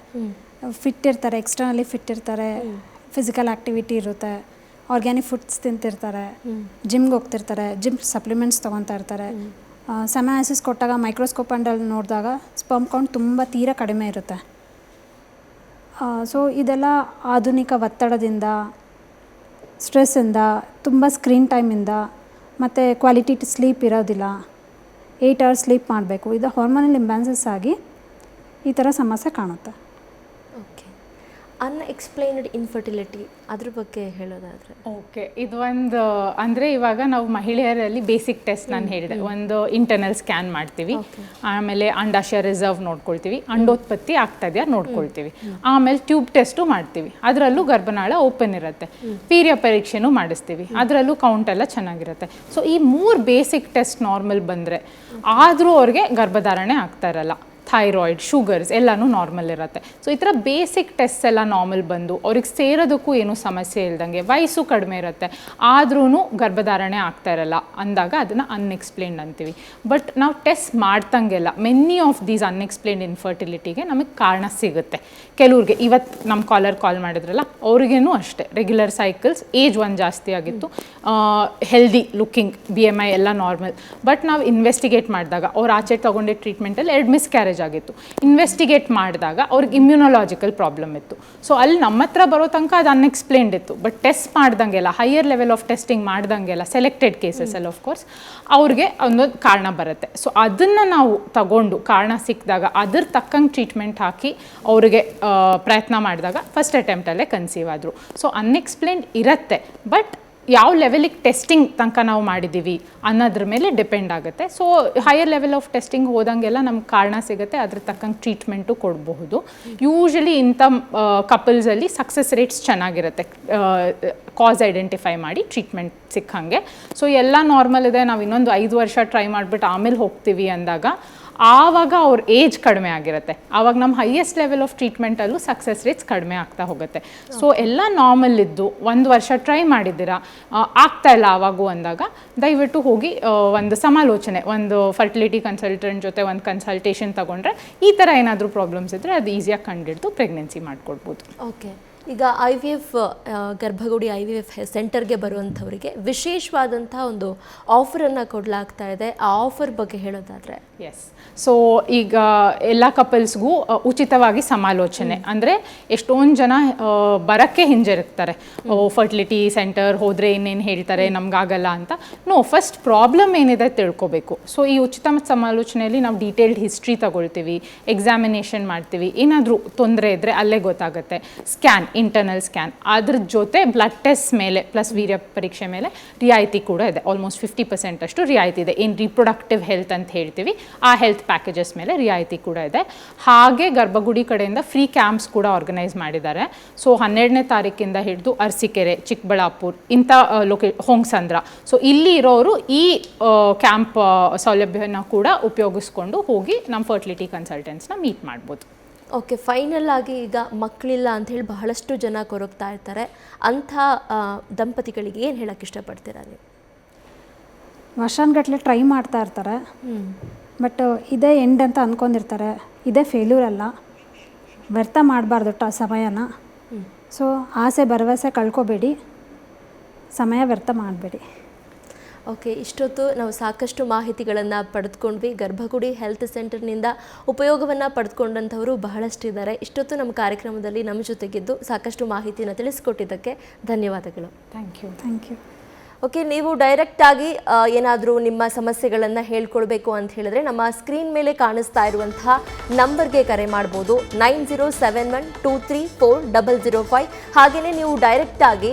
ಫಿಟ್ ಇರ್ತಾರೆ, ಎಕ್ಸ್ಟರ್ನಲಿ ಫಿಟ್ ಇರ್ತಾರೆ, ಫಿಸಿಕಲ್ ಆ್ಯಕ್ಟಿವಿಟಿ ಇರುತ್ತೆ, ಆರ್ಗ್ಯಾನಿಕ್ ಫುಡ್ಸ್ ತಿಂತಿರ್ತಾರೆ, ಜಿಮ್ಗೆ ಹೋಗ್ತಿರ್ತಾರೆ, ಜಿಮ್ ಸಪ್ಲಿಮೆಂಟ್ಸ್ ತೊಗೊತಾ ಇರ್ತಾರೆ. ಸೆಮೆನಾಲಿಸಿಸ್ ಕೊಟ್ಟಾಗ ಮೈಕ್ರೋಸ್ಕೋಪ್ ಅಂಡಲ್ಲಿ ನೋಡಿದಾಗ ಸ್ಪರ್ಮ್ ಕೌಂಟ್ ತುಂಬ ತೀರಾ ಕಡಿಮೆ ಇರುತ್ತೆ. ಸೊ ಇದೆಲ್ಲ ಆಧುನಿಕ ಒತ್ತಡದಿಂದ, ಸ್ಟ್ರೆಸ್ಸಿಂದ, ತುಂಬ ಸ್ಕ್ರೀನ್ ಟೈಮಿಂದ, ಮತ್ತು ಕ್ವಾಲಿಟಿ ಸ್ಲೀಪ್ ಇರೋದಿಲ್ಲ, 8 hours ಸ್ಲೀಪ್ ಮಾಡಬೇಕು, ಇದು ಹಾರ್ಮೋನಲ್ ಇಂಬ್ಯಾಲೆನ್ಸಸ್ ಆಗಿ ಈ ಥರ ಸಮಸ್ಯೆ ಕಾಣುತ್ತೆ. ಓಕೆ, ಅನ್ಎಕ್ಸ್ಪ್ಲೈನ್ಡ್ ಇನ್ಫರ್ಟಿಲಿಟಿ ಅದ್ರ ಬಗ್ಗೆ ಹೇಳೋದಾದರೆ? ಓಕೆ, ಇದು ಒಂದು ಅಂದರೆ ಇವಾಗ ನಾವು ಮಹಿಳೆಯರಲ್ಲಿ ಬೇಸಿಕ್ ಟೆಸ್ಟ್ ನಾನು ಹೇಳಿದೆ, ಒಂದು ಇಂಟರ್ನಲ್ ಸ್ಕ್ಯಾನ್ ಮಾಡ್ತೀವಿ, ಆಮೇಲೆ ಅಂಡಾಶಯ ರಿಸರ್ವ್ ನೋಡ್ಕೊಳ್ತೀವಿ, ಅಂಡೋತ್ಪತ್ತಿ ಆಗ್ತಾ ಇದೆಯಾ ನೋಡ್ಕೊಳ್ತೀವಿ, ಆಮೇಲೆ ಟ್ಯೂಬ್ ಟೆಸ್ಟು ಮಾಡ್ತೀವಿ, ಅದರಲ್ಲೂ ಗರ್ಭನಾಳ ಓಪನ್ ಇರುತ್ತೆ, ವೀರ್ಯ ಪರೀಕ್ಷೆನೂ ಮಾಡಿಸ್ತೀವಿ, ಅದರಲ್ಲೂ ಕೌಂಟ್ ಎಲ್ಲ ಚೆನ್ನಾಗಿರುತ್ತೆ. ಸೊ ಈ 3 ಬೇಸಿಕ್ ಟೆಸ್ಟ್ ನಾರ್ಮಲ್ ಬಂದರೆ ಆದರೂ ಅವ್ರಿಗೆ ಗರ್ಭಧಾರಣೆ ಆಗ್ತಾ ಇರಲ್ಲ. ಥೈರಾಯ್ಡ್, ಶುಗರ್ಸ್ ಎಲ್ಲನೂ ನಾರ್ಮಲ್ ಇರುತ್ತೆ. ಸೊ ಈ ಥರ ಬೇಸಿಕ್ ಟೆಸ್ಟ್ ಎಲ್ಲ ನಾರ್ಮಲ್ ಬಂದು ಅವ್ರಿಗೆ ಸೇರೋದಕ್ಕೂ ಏನೂ ಸಮಸ್ಯೆ ಇಲ್ದಂಗೆ, ವಯಸ್ಸು ಕಡಿಮೆ ಇರುತ್ತೆ ಆದ್ರೂ ಗರ್ಭಧಾರಣೆ ಆಗ್ತಾ ಇರಲ್ಲ ಅಂದಾಗ ಅದನ್ನು ಅನ್ಎಕ್ಸ್ಪ್ಲೇನ್ಡ್ ಅಂತೀವಿ. ಬಟ್ ನಾವು ಟೆಸ್ಟ್ ಮಾಡ್ದಂಗೆಲ್ಲ ಮೆನಿ ಆಫ್ ದೀಸ್ ಅನ್ಎಕ್ಸ್ಪ್ಲೇನ್ಡ್ ಇನ್ಫರ್ಟಿಲಿಟಿಗೆ ನಮಗೆ ಕಾರಣ ಸಿಗುತ್ತೆ. ಕೆಲವ್ರಿಗೆ ಇವತ್ತು ನಮ್ಮ ಕಾಲ್ ಮಾಡಿದ್ರಲ್ಲ ಅವ್ರಿಗೇನು ಅಷ್ಟೇ ರೆಗ್ಯುಲರ್ ಸೈಕಲ್ಸ್, ಏಜ್ ಜಾಸ್ತಿ ಆಗಿತ್ತು, ಹೆಲ್ದಿ ಲುಕ್ಕಿಂಗ್, BMI ಎಲ್ಲ ನಾರ್ಮಲ್. ಬಟ್ ನಾವು ಇನ್ವೆಸ್ಟಿಗೇಟ್ ಮಾಡಿದಾಗ ಅವ್ರು ಆಚೆ ತೊಗೊಂಡಿದ್ದ ಟ್ರೀಟ್ಮೆಂಟಲ್ಲಿ 2 ಮಿಸ್ಕ್ಯಾರೇಜ್ ಆಗಿತ್ತು. ಇನ್ವೆಸ್ಟಿಗೇಟ್ ಮಾಡಿದಾಗ ಅವ್ರಿಗೆ ಇಮ್ಯುನೊಲಾಜಿಕಲ್ ಪ್ರಾಬ್ಲಮ್ ಇತ್ತು. ಸೊ ಅಲ್ಲಿ ನಮ್ಮ ಹತ್ರ ಬರೋ ತನಕ ಅದು ಅನ್ಎಕ್ಸ್ಪ್ಲೇನ್ಡ್ ಇತ್ತು. ಬಟ್ ಟೆಸ್ಟ್ ಮಾಡ್ದಂಗೆಲ್ಲ, ಹೈಯರ್ ಲೆವೆಲ್ ಆಫ್ ಟೆಸ್ಟಿಂಗ್ ಮಾಡ್ದಂಗೆಲ್ಲ, ಸೆಲೆಕ್ಟೆಡ್ ಕೇಸಸಲ್ಲಿ ಆಫ್ ಕೋರ್ಸ್ ಅವ್ರಿಗೆ ಒಂದೊಂದು ಕಾರಣ ಬರುತ್ತೆ. ಸೊ ಅದನ್ನು ನಾವು ತಗೊಂಡು ಕಾರಣ ಸಿಕ್ಕಿದಾಗ ಅದ್ರ ತಕ್ಕಂಗೆ ಟ್ರೀಟ್ಮೆಂಟ್ ಹಾಕಿ ಅವರಿಗೆ ಪ್ರಯತ್ನ ಮಾಡಿದಾಗ ಫಸ್ಟ್ ಅಟೆಂಪ್ಟಲ್ಲೇ ಕನ್ಸೀವ್ ಆದರು. ಸೊ ಅನ್ಎಕ್ಸ್ಪ್ಲೇನ್ಡ್ ಇರುತ್ತೆ, ಬಟ್ ಯಾವ ಲೆವೆಲಿಗೆ ಟೆಸ್ಟಿಂಗ್ ತನಕ ನಾವು ಮಾಡಿದ್ದೀವಿ ಅನ್ನೋದ್ರ ಮೇಲೆ ಡಿಪೆಂಡ್ ಆಗುತ್ತೆ. So higher level of testing ಹೋದಂಗೆಲ್ಲ ನಮ್ಗೆ ಕಾರಣ ಸಿಗುತ್ತೆ, ಅದ್ರ ತಕ್ಕಂಗೆ ಟ್ರೀಟ್ಮೆಂಟು ಕೊಡಬಹುದು. ಯೂಶಲಿ ಇಂಥ ಕಪಲ್ಸಲ್ಲಿ ಸಕ್ಸಸ್ ರೇಟ್ಸ್ ಚೆನ್ನಾಗಿರುತ್ತೆ, ಕಾಸ್ ಐಡೆಂಟಿಫೈ ಮಾಡಿ ಟ್ರೀಟ್ಮೆಂಟ್ ಸಿಕ್ಕಂಗೆ. ಸೊ ಎಲ್ಲ ನಾರ್ಮಲ್ ಇದೆ, ನಾವು ಇನ್ನೊಂದು 5 ವರ್ಷ ಟ್ರೈ ಮಾಡಿಬಿಟ್ಟು ಆಮೇಲೆ ಹೋಗ್ತೀವಿ ಅಂದಾಗ ಆವಾಗ ಅವ್ರ ಏಜ್ ಕಡಿಮೆ ಆಗಿರುತ್ತೆ, ಆವಾಗ ನಮ್ಮ ಹೈಯೆಸ್ಟ್ ಲೆವೆಲ್ ಆಫ್ ಟ್ರೀಟ್ಮೆಂಟಲ್ಲೂ ಸಕ್ಸಸ್ ರೇಟ್ಸ್ ಕಡಿಮೆ ಆಗ್ತಾ ಹೋಗುತ್ತೆ. ಸೊ ಎಲ್ಲ ನಾರ್ಮಲ್ ಇದ್ದು 1 ವರ್ಷ ಟ್ರೈ ಮಾಡಿದ್ದೀರಾ ಆಗ್ತಾ ಇಲ್ಲ ಆವಾಗೂ ಅಂದಾಗ ದಯವಿಟ್ಟು ಹೋಗಿ ಒಂದು ಸಮಾಲೋಚನೆ, ಒಂದು ಫರ್ಟಿಲಿಟಿ ಕನ್ಸಲ್ಟೆಂಟ್ ಜೊತೆ ಒಂದು ಕನ್ಸಲ್ಟೇಷನ್ ತೊಗೊಂಡ್ರೆ ಈ ಥರ ಏನಾದರೂ ಪ್ರಾಬ್ಲಮ್ಸ್ ಇದ್ದರೆ ಅದು ಈಸಿಯಾಗಿ ಕಂಡಿಡ್ದು ಪ್ರೆಗ್ನೆನ್ಸಿ ಮಾಡ್ಕೊಡ್ಬೋದು. ಓಕೆ, ಈಗ IVF ಗರ್ಭಗುಡಿ IVF ಸೆಂಟರ್ಗೆ ಬರುವಂಥವರಿಗೆ ವಿಶೇಷವಾದಂಥ ಒಂದು ಆಫರನ್ನು ಕೊಡಲಾಗ್ತಾ ಇದೆ. ಆ ಆಫರ್ ಬಗ್ಗೆ ಹೇಳೋದಾದರೆ? ಎಸ್, ಸೊ ಈಗ ಎಲ್ಲ ಕಪಲ್ಸ್ಗೂ ಉಚಿತವಾಗಿ ಸಮಾಲೋಚನೆ, ಅಂದರೆ ಎಷ್ಟೊಂದು ಜನ ಬರೋಕ್ಕೆ ಹಿಂಜರಿರ್ತಾರೆ, ಫರ್ಟಿಲಿಟಿ ಸೆಂಟರ್ ಹೋದರೆ ಇನ್ನೇನು ಹೇಳ್ತಾರೆ ನಮಗಾಗಲ್ಲ ಅಂತ. ಫಸ್ಟ್ ಪ್ರಾಬ್ಲಮ್ ಏನಿದೆ ತಿಳ್ಕೊಬೇಕು. ಸೊ ಈ ಉಚಿತ ಸಮಾಲೋಚನೆಯಲ್ಲಿ ನಾವು ಡೀಟೇಲ್ಡ್ ಹಿಸ್ಟ್ರಿ ತಗೊಳ್ತೀವಿ, ಎಕ್ಸಾಮಿನೇಷನ್ ಮಾಡ್ತೀವಿ, ಏನಾದರೂ ತೊಂದರೆ ಇದ್ದರೆ ಅಲ್ಲೇ ಗೊತ್ತಾಗುತ್ತೆ. ಸ್ಕ್ಯಾನ್, ಇಂಟರ್ನಲ್ ಸ್ಕ್ಯಾನ್, ಅದ್ರ ಜೊತೆ ಬ್ಲಡ್ ಟೆಸ್ಟ್ ಮೇಲೆ ಪ್ಲಸ್ ವೀರ್ಯ ಪರೀಕ್ಷೆ ಮೇಲೆ ರಿಯಾಯಿತಿ ಕೂಡ ಇದೆ. ಆಲ್ಮೋಸ್ಟ್ 50% ಅಷ್ಟು ರಿಯಾಯಿತಿ ಇದೆ. ಏನು ರಿಪ್ರೊಡಕ್ಟಿವ್ ಹೆಲ್ತ್ ಅಂತ ಹೇಳ್ತೀವಿ ಆ ಹೆಲ್ತ್ ಪ್ಯಾಕೇಜಸ್ ಮೇಲೆ ರಿಯಾಯಿತಿ ಕೂಡ ಇದೆ. ಹಾಗೆ ಗರ್ಭಗುಡಿ ಕಡೆಯಿಂದ ಫ್ರೀ ಕ್ಯಾಂಪ್ಸ್ ಕೂಡ ಆರ್ಗನೈಸ್ ಮಾಡಿದ್ದಾರೆ. ಸೊ 12ನೇ ತಾರೀಕಿಂದ ಹಿಡಿದು ಅರಸೀಕೆರೆ, ಚಿಕ್ಕಬಳ್ಳಾಪುರ ಇಂಥ ಹೊಂಗಸಂದ್ರ, ಸೊ ಇಲ್ಲಿ ಇರೋರು ಈ ಕ್ಯಾಂಪ್ ಸೌಲಭ್ಯನ ಕೂಡ ಉಪಯೋಗಿಸ್ಕೊಂಡು ಹೋಗಿ ನಮ್ಮ ಫರ್ಟಿಲಿಟಿ ಕನ್ಸಲ್ಟೆಂಟ್ಸ್ನ ಮೀಟ್ ಮಾಡ್ಬೋದು. ಓಕೆ, ಫೈನಲ್ ಆಗಿ ಈಗ ಮಕ್ಕಳಿಲ್ಲ ಅಂಥೇಳಿ ಬಹಳಷ್ಟು ಜನ ಕೊರಗ್ತಾ ಇರ್ತಾರೆ, ಅಂಥ ದಂಪತಿಗಳಿಗೆ ಏನು ಹೇಳಕ್ಕೆ ಇಷ್ಟಪಡ್ತೀರಾ ನೀವು? ವರ್ಷಾನುಗಟ್ಲೆ ಟ್ರೈ ಮಾಡ್ತಾ ಇರ್ತಾರೆ, ಬಟ್ ಇದೇ ಎಂಡ್ ಅಂತ ಅಂದ್ಕೊಂಡಿರ್ತಾರೆ. ಇದೇ ಫೇಲ್ಯೂರ್ ಅಲ್ಲ, ವ್ಯರ್ಥ ಮಾಡಬಾರ್ದು ಸಮಯನ. ಸೊ ಆಸೆ ಭರವಸೆ ಕಳ್ಕೊಬೇಡಿ, ಸಮಯ ವ್ಯರ್ಥ ಮಾಡಬೇಡಿ. ಓಕೆ, ಇಷ್ಟೊತ್ತು ನಾವು ಸಾಕಷ್ಟು ಮಾಹಿತಿಗಳನ್ನು ಪಡೆದುಕೊಂಡ್ವಿ. ಗರ್ಭಗುಡಿ ಹೆಲ್ತ್ ಸೆಂಟರ್ನಿಂದ ಉಪಯೋಗವನ್ನು ಪಡೆದುಕೊಂಡಂಥವರು ಬಹಳಷ್ಟಿದ್ದಾರೆ. ಇಷ್ಟೊತ್ತು ನಮ್ಮ ಕಾರ್ಯಕ್ರಮದಲ್ಲಿ ನಮ್ಮ ಜೊತೆಗಿದ್ದು ಸಾಕಷ್ಟು ಮಾಹಿತಿಯನ್ನು ತಿಳಿಸ್ಕೊಟ್ಟಿದ್ದಕ್ಕೆ ಧನ್ಯವಾದಗಳು. Thank you. ಓಕೆ, ನೀವು ಡೈರೆಕ್ಟಾಗಿ ಏನಾದರೂ ನಿಮ್ಮ ಸಮಸ್ಯೆಗಳನ್ನು ಹೇಳ್ಕೊಳ್ಬೇಕು ಅಂತ ಹೇಳಿದ್ರೆ ನಮ್ಮ ಸ್ಕ್ರೀನ್ ಮೇಲೆ ಕಾಣಿಸ್ತಾ ಇರುವಂತಹ ನಂಬರ್ಗೆ ಕರೆ ಮಾಡ್ಬೋದು, 9071234005. ಹಾಗೆಯೇ ನೀವು ಡೈರೆಕ್ಟಾಗಿ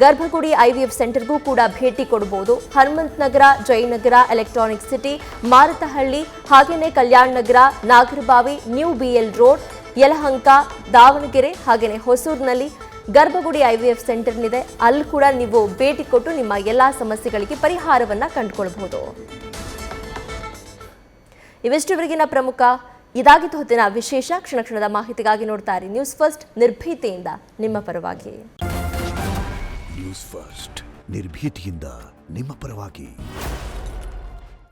ಗರ್ಭಗುಡಿ IVF ಸೆಂಟರ್ಗೂ ಕೂಡ ಭೇಟಿ ಕೊಡ್ಬೋದು. ಹನುಮಂತ ನಗರ, ಜಯನಗರ, ಎಲೆಕ್ಟ್ರಾನಿಕ್ ಸಿಟಿ, ಮಾರತಹಳ್ಳಿ, ಹಾಗೆಯೇ Kalyan Nagar, Nagarbhavi, new BL road, Yelahanka, Davangere, ಹಾಗೆಯೇ ಹೊಸೂರಿನಲ್ಲಿ ಗರ್ಭಗುಡಿ IVF ಸೆಂಟರ್ನಿದೆ. ಅಲ್ಲಿ ಕೂಡ ನೀವು ಭೇಟಿ ಕೊಟ್ಟು ನಿಮ್ಮ ಎಲ್ಲ ಸಮಸ್ಯೆಗಳಿಗೆ ಪರಿಹಾರವನ್ನು ಕಂಡುಕೊಳ್ಬಹುದು. ಇವೆಷ್ಟುವರೆಗಿನ ಪ್ರಮುಖ ಇದಾಗಿತ್ತು ಹೊತ್ತಿನ ವಿಶೇಷ. ಕ್ಷಣದ ಮಾಹಿತಿಗಾಗಿ ನೋಡ್ತಾ ಇರಿ ನ್ಯೂಸ್ ಫಸ್ಟ್, ನಿರ್ಭೀತಿಯಿಂದ ನಿಮ್ಮ ಪರವಾಗಿ. ನ್ಯೂಸ್ ಫಸ್ಟ್, ನಿರ್ಭೀತಿಯಿಂದ ನಿಮ್ಮ ಪರವಾಗಿ.